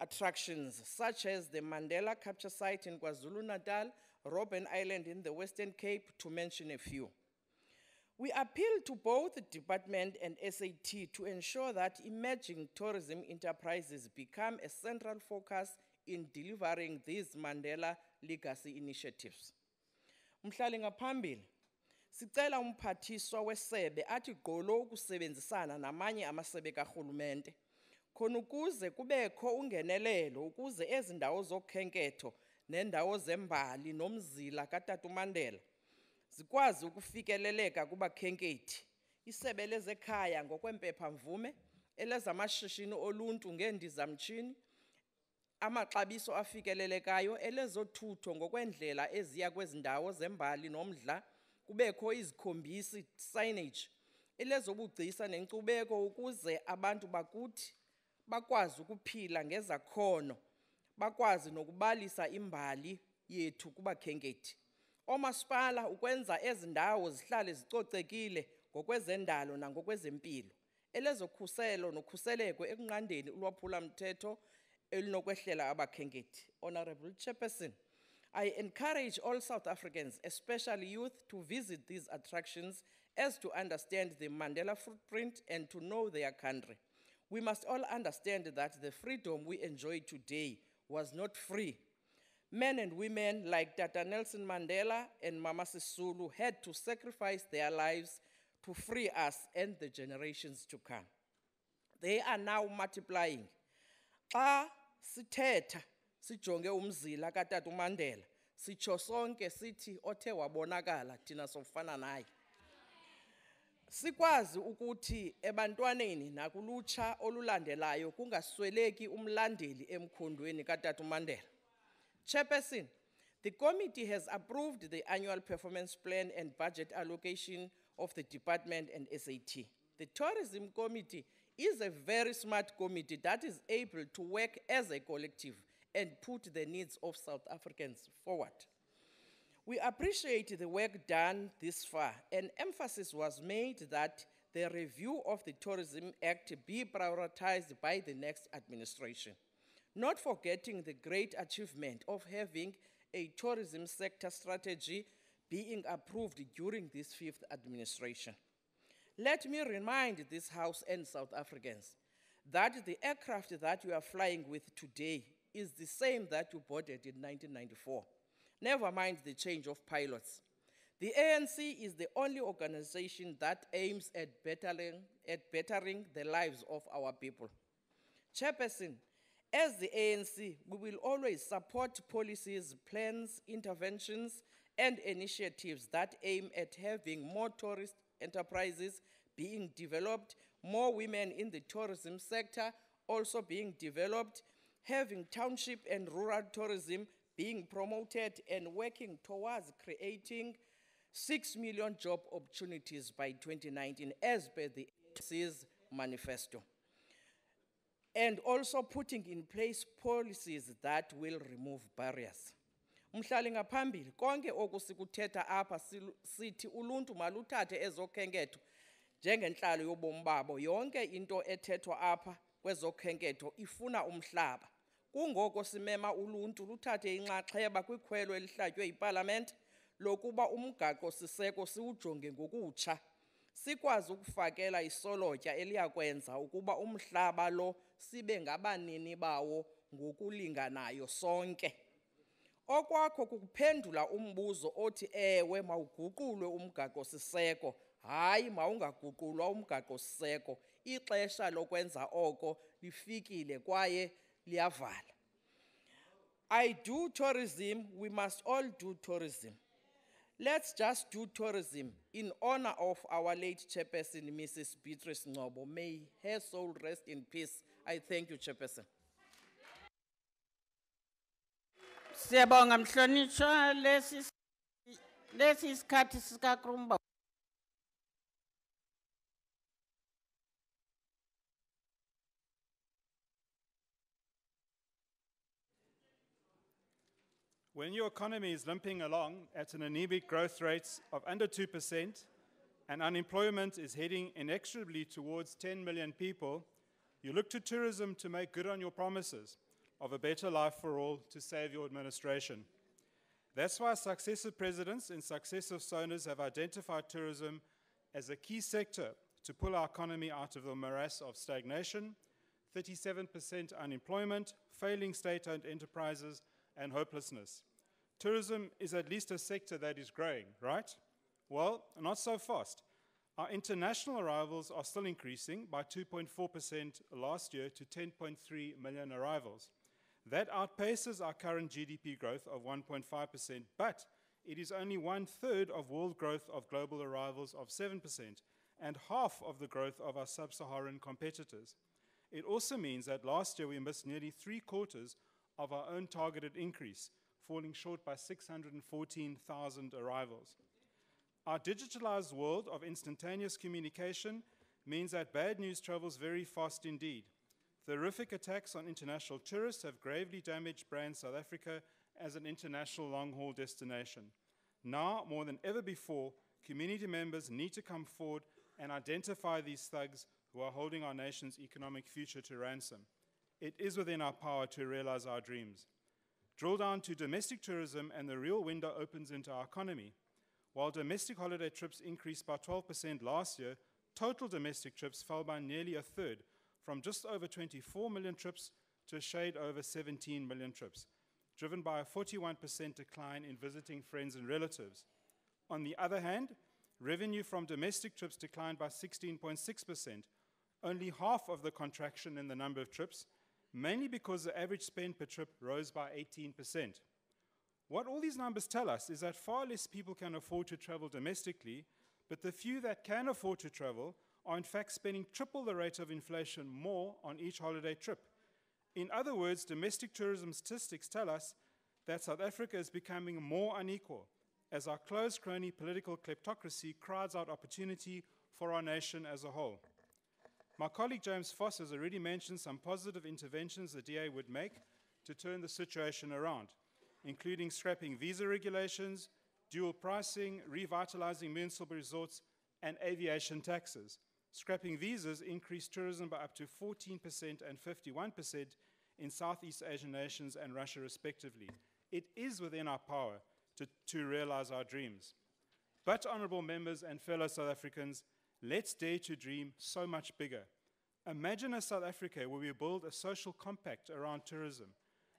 S13: attractions, such as the Mandela Capture Site in KwaZulu-Natal, Robben Island in the Western Cape, to mention a few. We appeal to both the department and SAT to ensure that emerging tourism enterprises become a central focus in delivering these Mandela legacy initiatives. Mhlali ngaphambili, sicela umphathiswa wesebe athi gqolo ukusebenzisana namanye amasebe karhulumente khona ukuze kubekho ungenelelo ukuze ezi ndawo zokhenketho nendawo zembali nomzila kaTata uMandela zikwazi ukufikeleleka kubakhenkethi. Isebe lezekhaya ngokwempepha mvume, elezamashishini oluntu ngeendizamtshini, amaxabiso afikelelekayo, elezothutho ngokwendlela eziya kwezindawo zembali nomdla, kubekho izikhombisi signage, elezobugcisa nenkcubeko ukuze abantu bakuthi bakwazi ukuphila ngezakhono, bakwazi nokubalisa imbali yethu kubakhenkethi. Omasipala ukwenza ezindawo zihlale zicocekile ngokwezendalo nangokwezempilo, elezokhuselo nokhuseleko ekunqandeni ulwaphula-mthetho elinokwehlela abakhenkethi. Honorable Chairperson, I encourage all South Africans, especially youth, to visit these attractions as to understand the Mandela footprint and to know their country. We must all understand that the freedom we enjoy today was not free. Men and women like Tata Nelson Mandela and Mama Sisulu had to sacrifice their lives to free us and the generations to come. They are now multiplying. Xa sithetha sijonge umzila kaTata uMandela, sitsho sonke sithi othe wabonakala thina sofana naye. Sikwazi ukuthi ebantwaneni nakulutsha olulandelayo kungasweleki umlandeli emkhondweni kaTata uMandela. Chairperson, the committee has approved the annual performance plan and budget allocation of the department and SAT. The tourism committee is a very smart committee that is able to work as a collective and put the needs of South Africans forward. We appreciate the work done this far. An emphasis was made that the review of the Tourism Act be prioritized by the next administration, not forgetting the great achievement of having a tourism sector strategy being approved during this 5th administration. Let me remind this House and South Africans that the aircraft that you are flying with today is the same that you boarded in 1994. Never mind the change of pilots. The ANC is the only organization that aims at bettering the lives of our people. Chairperson, as the ANC, we will always support policies, plans, interventions, and initiatives that aim at having more tourist enterprises being developed, more women in the tourism sector also being developed, having township and rural tourism being promoted, and working towards creating 6 million job opportunities by 2019 as per the ANC's manifesto. And also putting in place policies that will remove barriers. Mhlali ngaphambili konke okusikuthetha apha sithi uluntu maluthathe ezokhenketho njengenhlalo yobomi babo. Yonke into ethethwa apha kwezokhenketho ifuna umhlaba. Kungoko simema uluntu luthathe inxaxheba kwikhwelo elihlatywe yiParliament lokuba umgaqo siseko siwujonge ngokutsha. Sikwazi ukufakela isolotya eliyakwenza ukuba umhlaba lo sibe ngabanini bawo ngokulinganayo sonke. Okwakho kukuphendula umbuzo othi ewe mawuguqulwe umgaqo siseko, hayi mawungaguqulwa umgaqo siseko. Ixesha lokwenza oko lifikile kwaye liyavala. I do tourism, we must all do tourism. Let's just do tourism in honor of our late chairperson, Mrs. Beatrice Ngobo. May her soul rest in peace. I thank you, Chairperson.
S14: Siyabonga mhlonishwa lesi isikhathi sika Krumba.
S15: When your economy is limping along at an anemic growth rate of under 2% and unemployment is heading inexorably towards 10 million people, you look to tourism to make good on your promises of a better life for all to save your administration. That's why successive presidents and successive SONAs have identified tourism as a key sector to pull our economy out of the morass of stagnation, 37% unemployment, failing state-owned enterprises, and hopelessness. Tourism is at least a sector that is growing, right? Well, not so fast. Our international arrivals are still increasing by 2.4% last year to 10.3 million arrivals. That outpaces our current GDP growth of 1.5%, but it is only 1/3 of world growth of global arrivals of 7% and half of the growth of our sub-Saharan competitors. It also means that last year we missed nearly 3/4 of our own targeted increase, falling short by 614,000 arrivals. Our digitalized world of instantaneous communication means that bad news travels very fast indeed. The horrific attacks on international tourists have gravely damaged brand South Africa as an international long-haul destination. Now, more than ever before, community members need to come forward and identify these thugs who are holding our nation's economic future to ransom. It is within our power to realize our dreams. Drill down to domestic tourism and the real window opens into our economy. While domestic holiday trips increased by 12% last year, total domestic trips fell by nearly 1/3, from just over 24 million trips to a shade over 17 million trips, driven by a 41% decline in visiting friends and relatives. On the other hand, revenue from domestic trips declined by 16.6%, only half of the contraction in the number of trips, mainly because the average spend per trip rose by 18%. What all these numbers tell us is that far less people can afford to travel domestically, but the few that can afford to travel are in fact spending triple the rate of inflation more on each holiday trip. In other words, domestic tourism statistics tell us that South Africa is becoming more unequal as our closed crony political kleptocracy crowds out opportunity for our nation as a whole. My colleague James Foss has already mentioned some positive interventions the DA would make to turn the situation around, including scrapping visa regulations, dual pricing, revitalizing municipal resorts, and aviation taxes. Scrapping visas increased tourism by up to 14% and 51% in Southeast Asian nations and Russia respectively. It is within our power to realize our dreams. But, honorable members and fellow South Africans, let's dare to dream so much bigger. Imagine a South Africa where we build a social compact around tourism.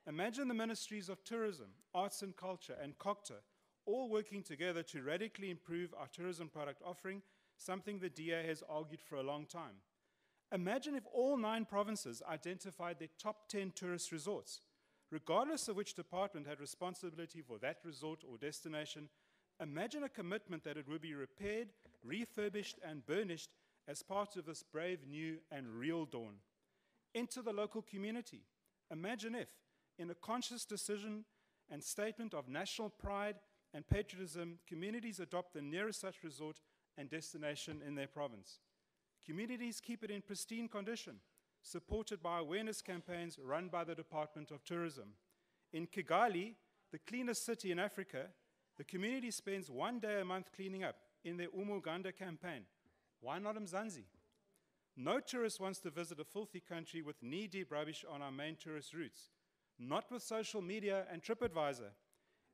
S15: Imagine the ministries of tourism, arts and culture, and COGTA all working together to radically improve our tourism product offering, something the DA has argued for a long time. Imagine if all 9 provinces identified their top 10 tourist resorts. Regardless of which department had responsibility for that resort or destination, imagine a commitment that it would be repaired, refurbished, and burnished as part of this brave new and real dawn. Enter the local community. Imagine if, in a conscious decision and statement of national pride and patriotism, communities adopt the nearest such resort and destination in their province. Communities keep it in pristine condition, supported by awareness campaigns run by the Department of Tourism. In Kigali, the cleanest city in Africa, the community spends 1 day a month cleaning up in their Umuganda campaign. Why not Mzansi? No tourist wants to visit a filthy country with knee-deep rubbish on our main tourist routes. Not with social media and TripAdvisor.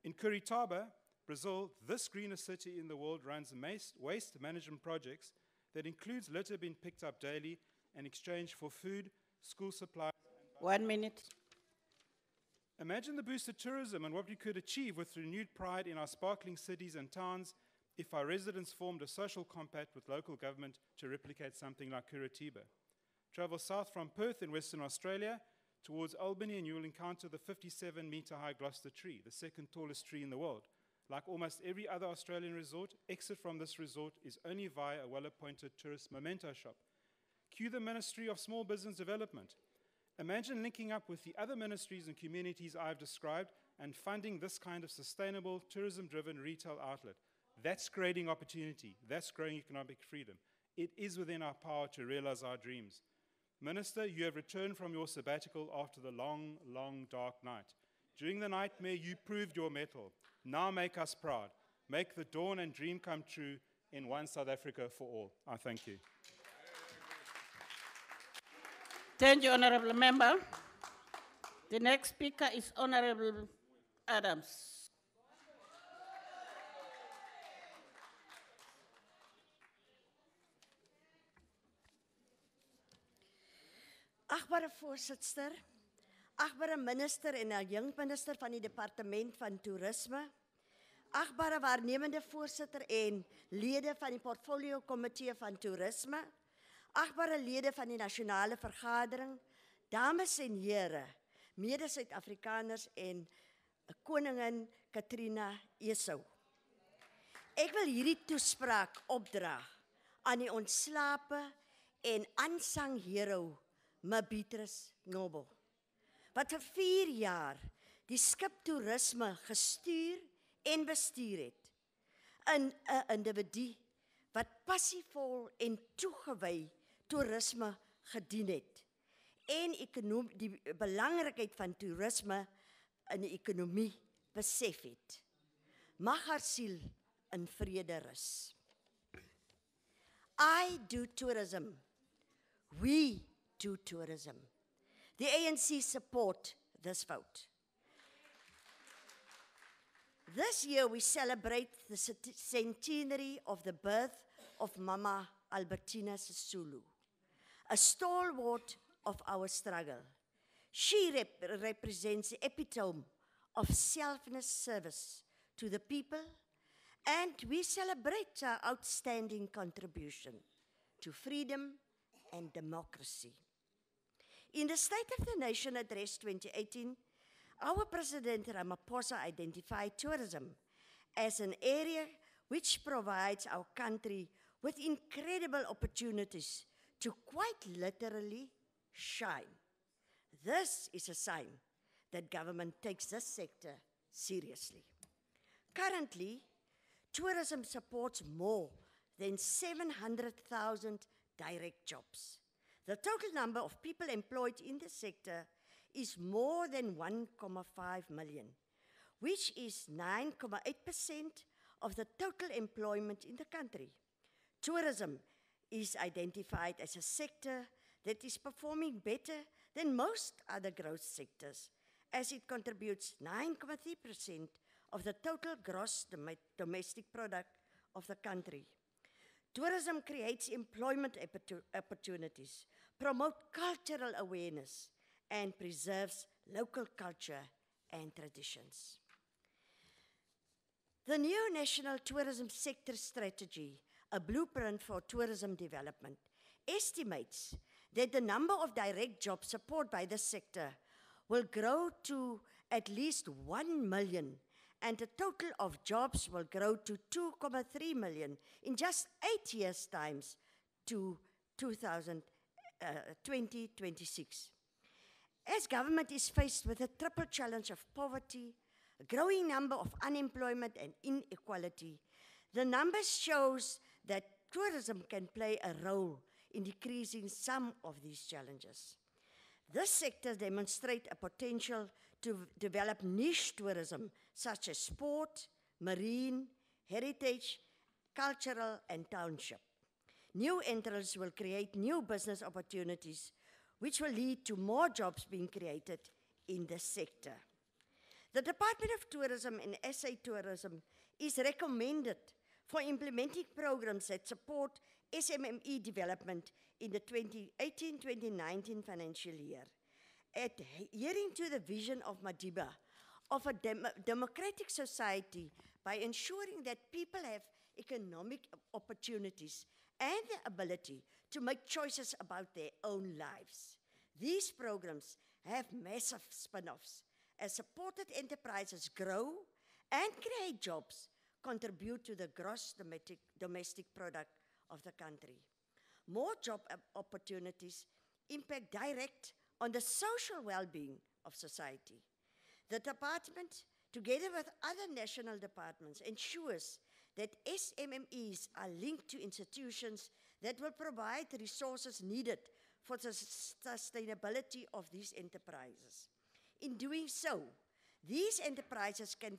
S15: In Curitiba, Brazil, this greenest city in the world runs waste management projects that includes litter being picked up daily in exchange for food, school supplies.
S14: 1 minute.
S15: Imagine the boosted tourism and what we could achieve with renewed pride in our sparkling cities and towns if our residents formed a social compact with local government to replicate something like Curitiba. Travel south from Perth in Western Australia towards Albany and you will encounter the 57-metre-high Gloucester tree, the second tallest tree in the world. Like almost every other Australian resort, exit from this resort is only via a well-appointed tourist memento shop. Cue the Ministry of Small Business Development. Imagine linking up with the other ministries and communities I've described and funding this kind of sustainable, tourism-driven retail outlet. That's creating opportunity. That's growing economic freedom. It is within our power to realize our dreams. Minister, you have returned from your sabbatical after the long, long, dark night. During the nightmare, you proved your mettle. Now make us proud. Make the dawn and dream come true in one South Africa for all. I thank you.
S14: Thank you, Honorable Member. The next speaker is Honorable Adams.
S16: Agbare voorsitter, agbare minister en 'n jong minister van die departement van toerisme, agbare waarnemende voorsitter en lede van die portfolio komitee van toerisme, agbare lede van die nasionale vergadering, dames en here, mede-Suid-Afrikaners en koningin Katrina Esau. Ek wil hierdie toespraak opdra aan die ontslape en aansang hero Beatrice Noble, wat vir 4 jaar die skip toerisme gestuur en bestuur het. 'n individu wat passievol en toegewy toerisme gedien het en die belangrikheid van toerisme in die ekonomie besef het. Mag haar siel in vrede rus. I do tourism. We do tourism. The ANC support this vote. This year we celebrate the centenary of the birth of Mama Albertina Sisulu, a stalwart of our struggle. She represents the epitome of selfless service to the people, and we celebrate her outstanding contribution to freedom and democracy. In the State of the Nation Address 2018, our President Ramaphosa identified tourism as an area which provides our country with incredible opportunities to quite literally shine. This is a sign that government takes this sector seriously. Currently, tourism supports more than 700,000 direct jobs. The total number of people employed in the sector is more than 1.5 million, which is 9.8% of the total employment in the country. Tourism is identified as a sector that is performing better than most other growth sectors, as it contributes 9.3% of the total gross domestic product of the country. Tourism creates employment opportunities, promotes cultural awareness, and preserves local culture and traditions. The new National Tourism Sector Strategy, a blueprint for tourism development, estimates that the number of direct jobs supported by the sector will grow to at least 1 million, and the total of jobs will grow to 2.3 million in just 8 years' time to 2026. As government is faced with a triple challenge of poverty, a growing number of unemployment and inequality, the numbers shows that tourism can play a role in decreasing some of these challenges. This sector demonstrates a potential to develop niche tourism such as sport, marine, heritage, cultural, and township. New entrants will create new business opportunities, which will lead to more jobs being created in the sector. The Department of Tourism and SA Tourism is recommended for implementing programs that support SMME development in the 2018-2019 financial year. Adhering to the vision of Madiba of a democratic society by ensuring that people have economic opportunities and the ability to make choices about their own lives. These programs have massive spin-offs as supported enterprises grow and create jobs, contribute to the gross domestic product of the country. More job opportunities impact direct on the social well-being of society. The department, together with other national departments, ensures that SMMEs are linked to institutions that will provide the resources needed for the sustainability of these enterprises. In doing so, these enterprises can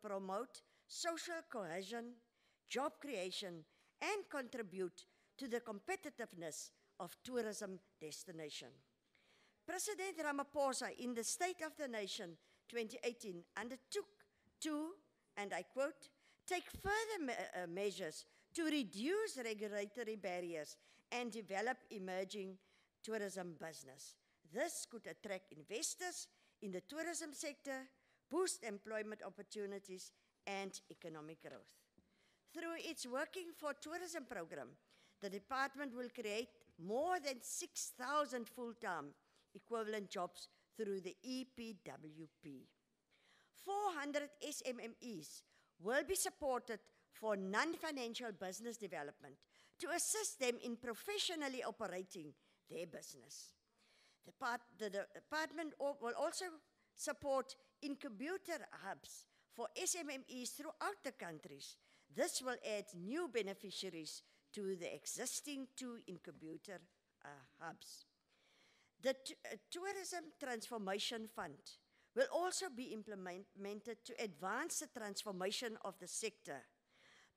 S16: promote social cohesion, job creation, and contribute to the competitiveness of tourism destination. President Ramaphosa, in the State of the Nation 2018, undertook to, and I quote, take further measures to reduce regulatory barriers and develop emerging tourism business. This could attract investors in the tourism sector, boost employment opportunities, and economic growth. Through its Working for Tourism program, the department will create more than 6,000 full-time equivalent jobs through the EPWP. 400 SMMEs will be supported for non-financial business development to assist them in professionally operating their business. The department will also support incubator hubs for SMMEs throughout the countries. This will add new beneficiaries to the existing 2 incubator hubs. The Tourism Transformation Fund will also be implemented to advance the transformation of the sector,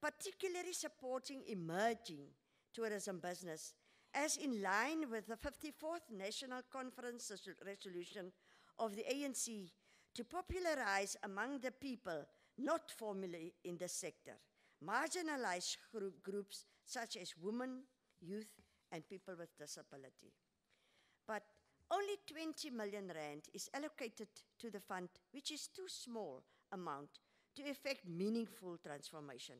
S16: particularly supporting emerging tourism business, as in line with the 54th National Conference resolution of the ANC to popularize among the people not formally in the sector, marginalized groups such as women, youth, and people with disability. But only 20 million rand is allocated to the fund, which is too small amount to effect meaningful transformation.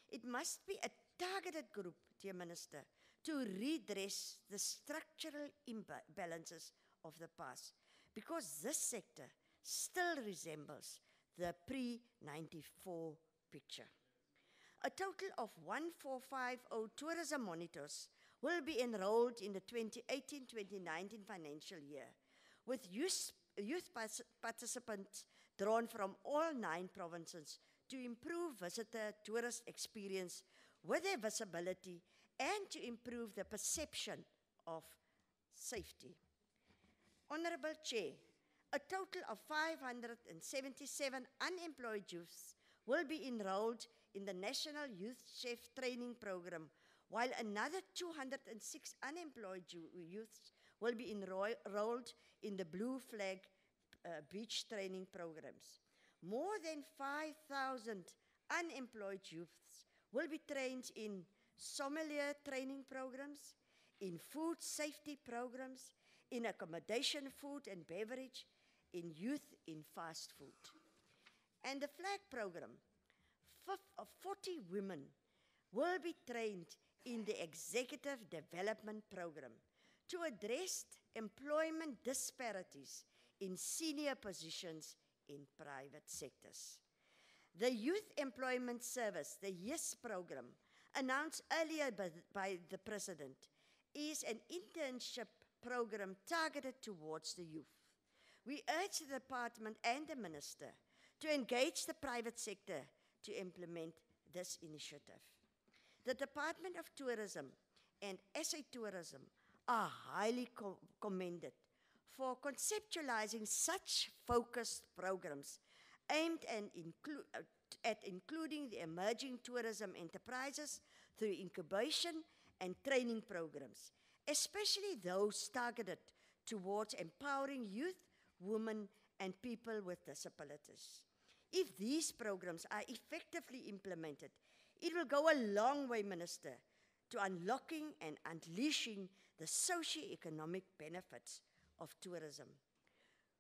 S16: It must be a targeted group, dear Minister, to redress the structural imbalances of the past, because this sector still resembles the pre-94 picture. A total of 1,450 tourism monitors will be enrolled in the 2018-2019 financial year, with youth participants drawn from all 9 provinces to improve visitor-tourist experience with their visibility and to improve the perception of safety. Honorable Chair, a total of 577 unemployed youths will be enrolled in the National Youth Chef Training Program, while another 206 unemployed youths will be enrolled in the Blue Flag beach training programs. More than 5,000 unemployed youths will be trained in sommelier training programs, in food safety programs, in accommodation, food and beverage, in youth in fast food. And the flag program, 40 women will be trained in the executive development program to address employment disparities in senior positions in private sectors. The Youth Employment Service, the YES program, announced earlier by the President, is an internship program targeted towards the youth. We urge the department and the Minister to engage the private sector to implement this initiative. The Department of Tourism and SA Tourism are highly commended for conceptualizing such focused programs aimed at including the emerging tourism enterprises through incubation and training programs, especially those targeted towards empowering youth, women, and people with disabilities. If these programs are effectively implemented, it will go a long way, Minister, to unlocking and unleashing the socio-economic benefits of tourism.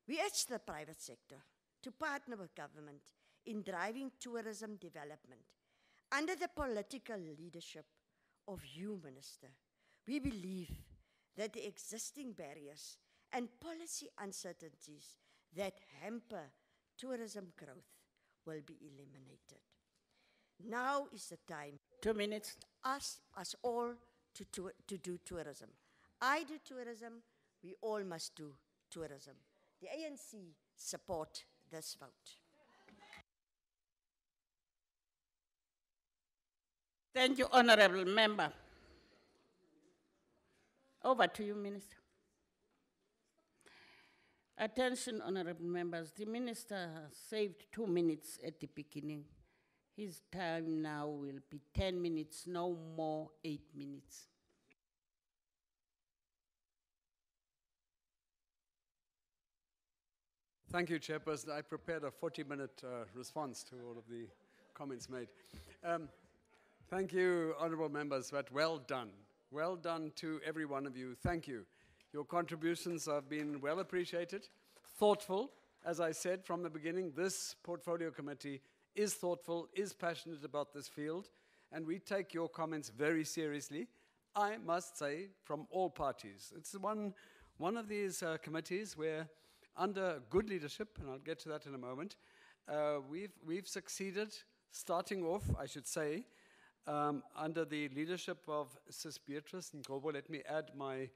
S16: We urge the private sector to partner with government in driving tourism development. Under the political leadership of you, Minister, we believe that the existing barriers and policy uncertainties that hamper tourism growth will be eliminated. Now is the time.
S14: 2 minutes.
S16: Us all to do tourism. I do tourism, we all must do tourism. The ANC support this vote.
S14: Thank you, Honorable Member. Over to you, Minister. Attention, Honorable Members. The Minister saved 2 minutes at the beginning. His time now will be 10 minutes, no more 8 minutes.
S3: Thank you, Chairperson. I prepared a 40-minute response to all of the comments made. Thank you, honorable members, but well done. Well done to every one of you. Thank you. Your contributions have been well appreciated, thoughtful. As I said from the beginning, this portfolio committee is thoughtful, is passionate about this field, and we take your comments very seriously, I must say, from all parties. It's one of these committees where, under good leadership, and I'll get to that in a moment, we've succeeded, starting off, I should say, under the leadership of Sis Beatrice Ngobo. Let me add my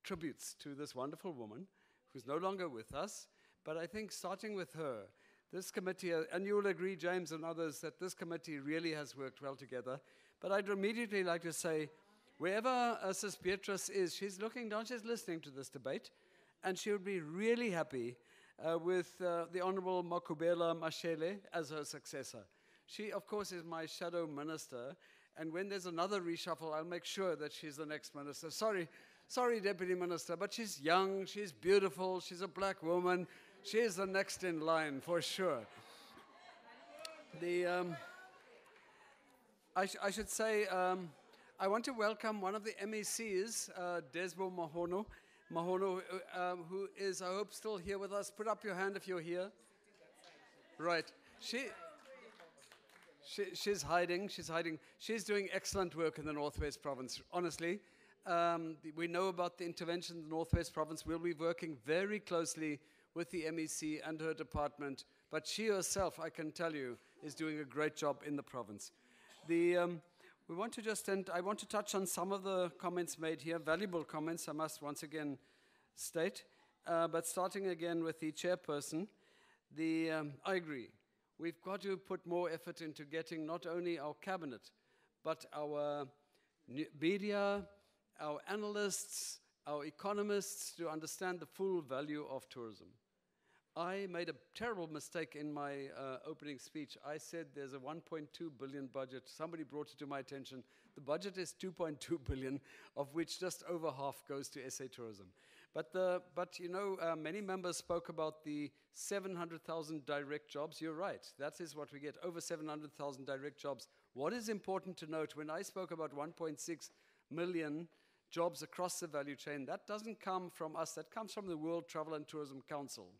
S3: tributes to this wonderful woman who's no longer with us, but I think starting with her, this committee, and you will agree, James and others, that this committee really has worked well together. But I'd immediately like to say, wherever Sis Beatrice is, she's looking down, she's listening to this debate, and she would be really happy with the Honorable Makubela Mashele as her successor. She, of course, is my shadow minister, and when there's another reshuffle, I'll make sure that she's the next minister. Sorry, Deputy Minister, but she's young, she's beautiful, she's a black woman. She is the next in line, for sure. I should say, I want to welcome one of the MECs, Desbo Mahono, who is, I hope, still here with us. Put up your hand if you're here. Right. She's hiding. She's doing excellent work in the Northwest Province, honestly. We know about the intervention in the Northwest Province. We'll be working very closely with the MEC and her department, but she herself, I can tell you, is doing a great job in the province. We want to just end, I want to touch on some of the comments made here, valuable comments, I must once again state, but starting again with the chairperson, I agree. We've got to put more effort into getting not only our cabinet, but our media, our analysts, our economists to understand the full value of tourism. I made a terrible mistake in my opening speech. I said there's a 1.2 billion budget. Somebody brought it to my attention. The budget is 2.2 billion, of which just over half goes to SA tourism. But you know, many members spoke about the 700,000 direct jobs. You're right. That is what we get, over 700,000 direct jobs. What is important to note, when I spoke about 1.6 million jobs across the value chain, that doesn't come from us. That comes from the World Travel and Tourism Council.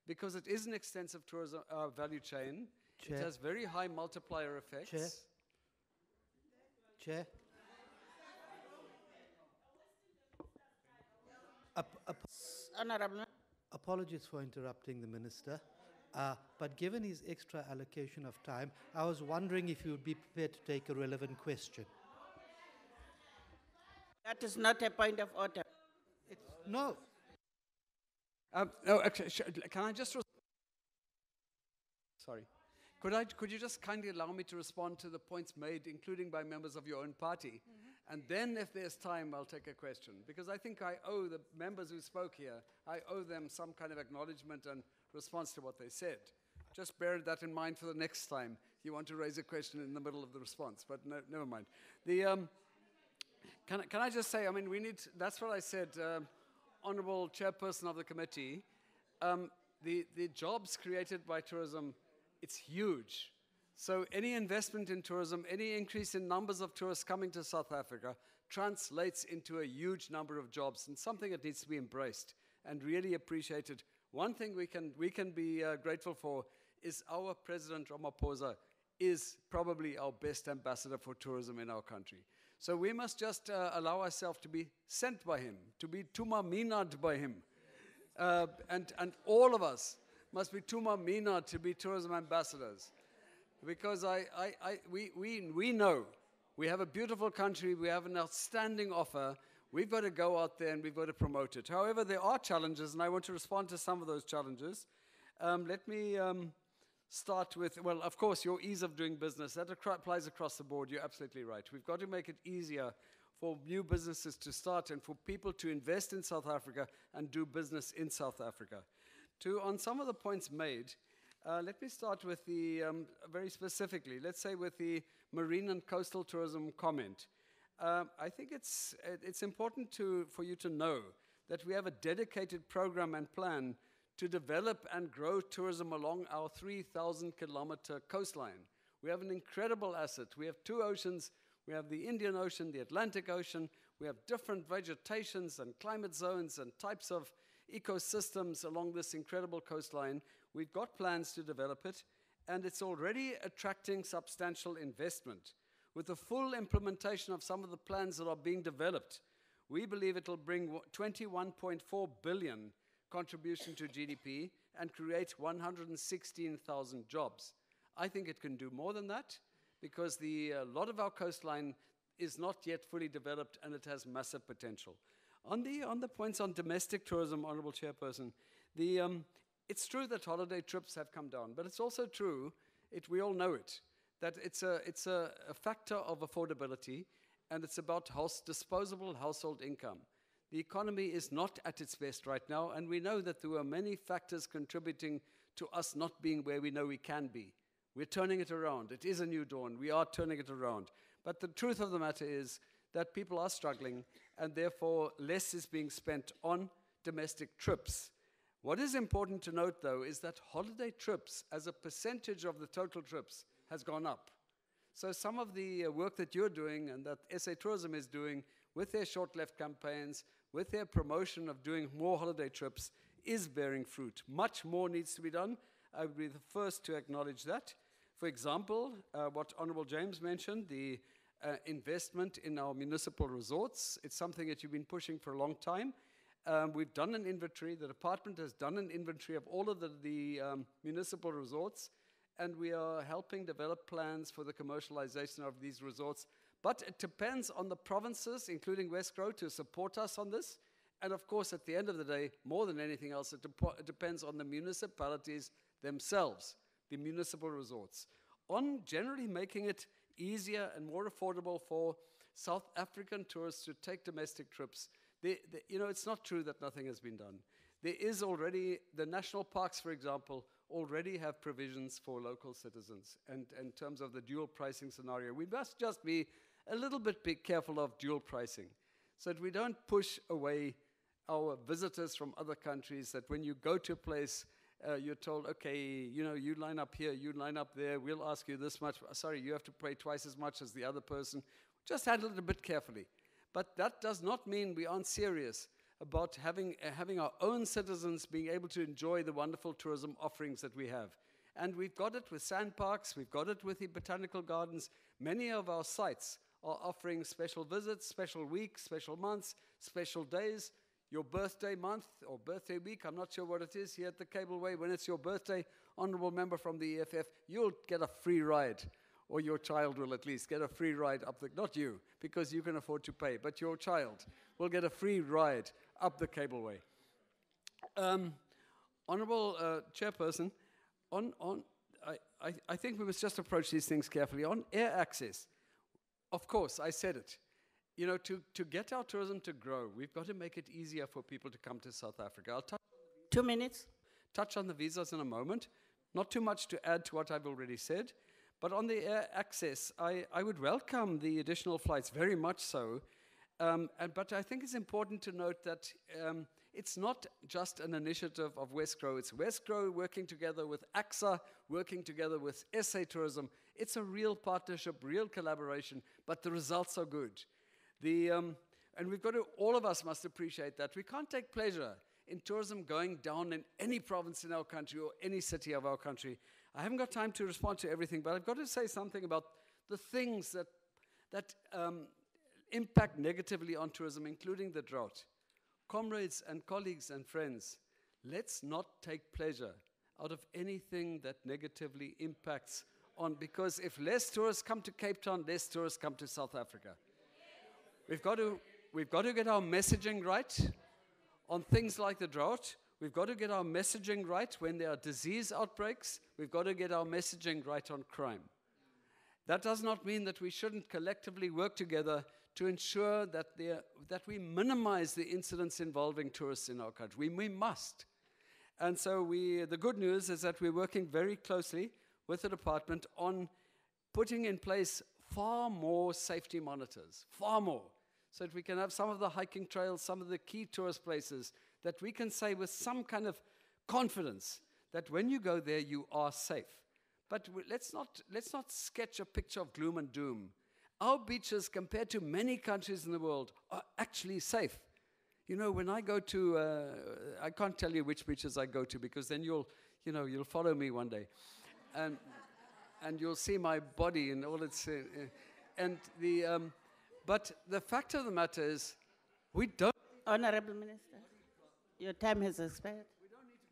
S3: Because it is an extensive tourism value chain. Chair. It has very high multiplier effects.
S17: Chair.
S14: Honorable.
S17: Apologies for interrupting the Minister, but given his extra allocation of time, I was wondering if you would be prepared to take a relevant question.
S14: That is not a point of order.
S17: No.
S3: No, actually, can I just... Sorry. Could you just kindly allow me to respond to the points made, including by members of your own party? Mm-hmm. And then, if there's time, I'll take a question. Because I think I owe the members who spoke here, I owe them some kind of acknowledgement and response to what they said. Just bear that in mind for the next time you want to raise a question in the middle of the response, but no, never mind. Can I just say, I mean, that's what I said, Honourable Chairperson of the committee, the jobs created by tourism, it's huge. So any investment in tourism, any increase in numbers of tourists coming to South Africa translates into a huge number of jobs, and something that needs to be embraced and really appreciated. One thing we can be grateful for is our President Ramaphosa is probably our best ambassador for tourism in our country. So we must just allow ourselves to be sent by him, to be tuma minad by him. And all of us must be tuma minad to be tourism ambassadors. Because we know we have a beautiful country, we have an outstanding offer, we've got to go out there and we've got to promote it. However, there are challenges, and I want to respond to some of those challenges. Let me start with, well, of course, your ease of doing business. That applies across the board. You're absolutely right. We've got to make it easier for new businesses to start and for people to invest in South Africa and do business in South Africa. On some of the points made, let me start with the, very specifically, let's say with the marine and coastal tourism comment. I think it's important for you to know that we have a dedicated program and plan to develop and grow tourism along our 3,000-kilometer coastline. We have an incredible asset. We have 2 oceans. We have the Indian Ocean, the Atlantic Ocean. We have different vegetations and climate zones and types of ecosystems along this incredible coastline. We've got plans to develop it, and it's already attracting substantial investment. With the full implementation of some of the plans that are being developed, we believe it'll bring 21.4 billion contribution to GDP and create 116,000 jobs. I think it can do more than that, because a lot of our coastline is not yet fully developed and it has massive potential. On the points on domestic tourism, Honourable Chairperson, it's true that holiday trips have come down, but it's also true, we all know it, that it's a factor of affordability, and it's about disposable household income. The economy is not at its best right now, and we know that there are many factors contributing to us not being where we know we can be. We're turning it around. It is a new dawn. We are turning it around. But the truth of the matter is that people are struggling, and therefore less is being spent on domestic trips. What is important to note, though, is that holiday trips, as a percentage of the total trips, has gone up. So some of the work that you're doing and that SA Tourism is doing with their short-left campaigns, with their promotion of doing more holiday trips, is bearing fruit. Much more needs to be done. I would be the first to acknowledge that. For example, what Honourable James mentioned, the investment in our municipal resorts. It's something that you've been pushing for a long time. We've done an inventory. The department has done an inventory of all of the municipal resorts, and we are helping develop plans for the commercialization of these resorts. But it depends on the provinces, including West Grove, to support us on this. And of course, at the end of the day, more than anything else, it depends on the municipalities themselves, the municipal resorts, on generally making it easier and more affordable for South African tourists to take domestic trips. It's not true that nothing has been done. There is already, the national parks, for example, already have provisions for local citizens. And in terms of the dual pricing scenario, we must just be a little bit careful of dual pricing so that we don't push away our visitors from other countries, that when you go to a place, you're told, okay, you line up here, you line up there, we'll ask you this much. Sorry, you have to pay twice as much as the other person. Just handle it a bit carefully. But that does not mean we aren't serious about having our own citizens being able to enjoy the wonderful tourism offerings that we have. And we've got it with sand parks, we've got it with the botanical gardens. Many of our sites are offering special visits, special weeks, special months, special days. Your birthday month or birthday week, I'm not sure what it is here at the Cableway. When it's your birthday, honourable member from the EFF, you'll get a free ride, or your child will at least get a free ride up not you, because you can afford to pay, but your child will get a free ride up the Cableway. Honourable Chairperson, I think we must just approach these things carefully. On air access, of course, I said it. To get our tourism to grow, we've got to make it easier for people to come to South Africa. I'll
S14: 2 minutes.
S3: Touch on the visas in a moment. Not too much to add to what I've already said. But on the air access, I would welcome the additional flights, very much so. But I think it's important to note that it's not just an initiative of West Grove. It's West Grove working together with AXA, working together with SA Tourism. It's a real partnership, real collaboration, but the results are good. And we've got to, all of us must appreciate that. We can't take pleasure in tourism going down in any province in our country or any city of our country. I haven't got time to respond to everything, but I've got to say something about the things that impact negatively on tourism, including the drought. Comrades and colleagues and friends, let's not take pleasure out of anything that negatively impacts on, because if less tourists come to Cape Town, less tourists come to South Africa. We've got to get our messaging right on things like the drought. We've got to get our messaging right when there are disease outbreaks. We've got to get our messaging right on crime. That does not mean that we shouldn't collectively work together to ensure that we minimize the incidents involving tourists in our country. We must. And so the good news is that we're working very closely with the department on putting in place far more safety monitors, far more, so that we can have some of the hiking trails, some of the key tourist places, that we can say with some kind of confidence that when you go there, you are safe. But let's not sketch a picture of gloom and doom. Our beaches, compared to many countries in the world, are actually safe. You know, when I go to, I can't tell you which beaches I go to, because then you'll follow me one day. And you'll see my body and all its, but the fact of the matter is, we don't.
S14: Honorable Minister, your time has expired.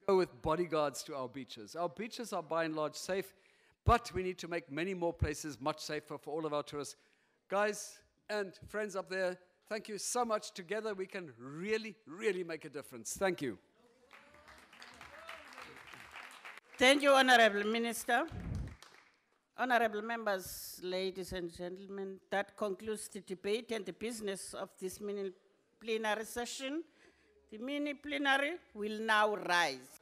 S3: Go with bodyguards to our beaches. Our beaches are by and large safe, but we need to make many more places much safer for all of our tourists. Guys and friends up there, thank you so much. Together we can really, really make a difference. Thank you.
S14: Thank you, Honorable Minister. Honorable members, ladies and gentlemen, that concludes the debate and the business of this mini plenary session. The mini plenary will now rise.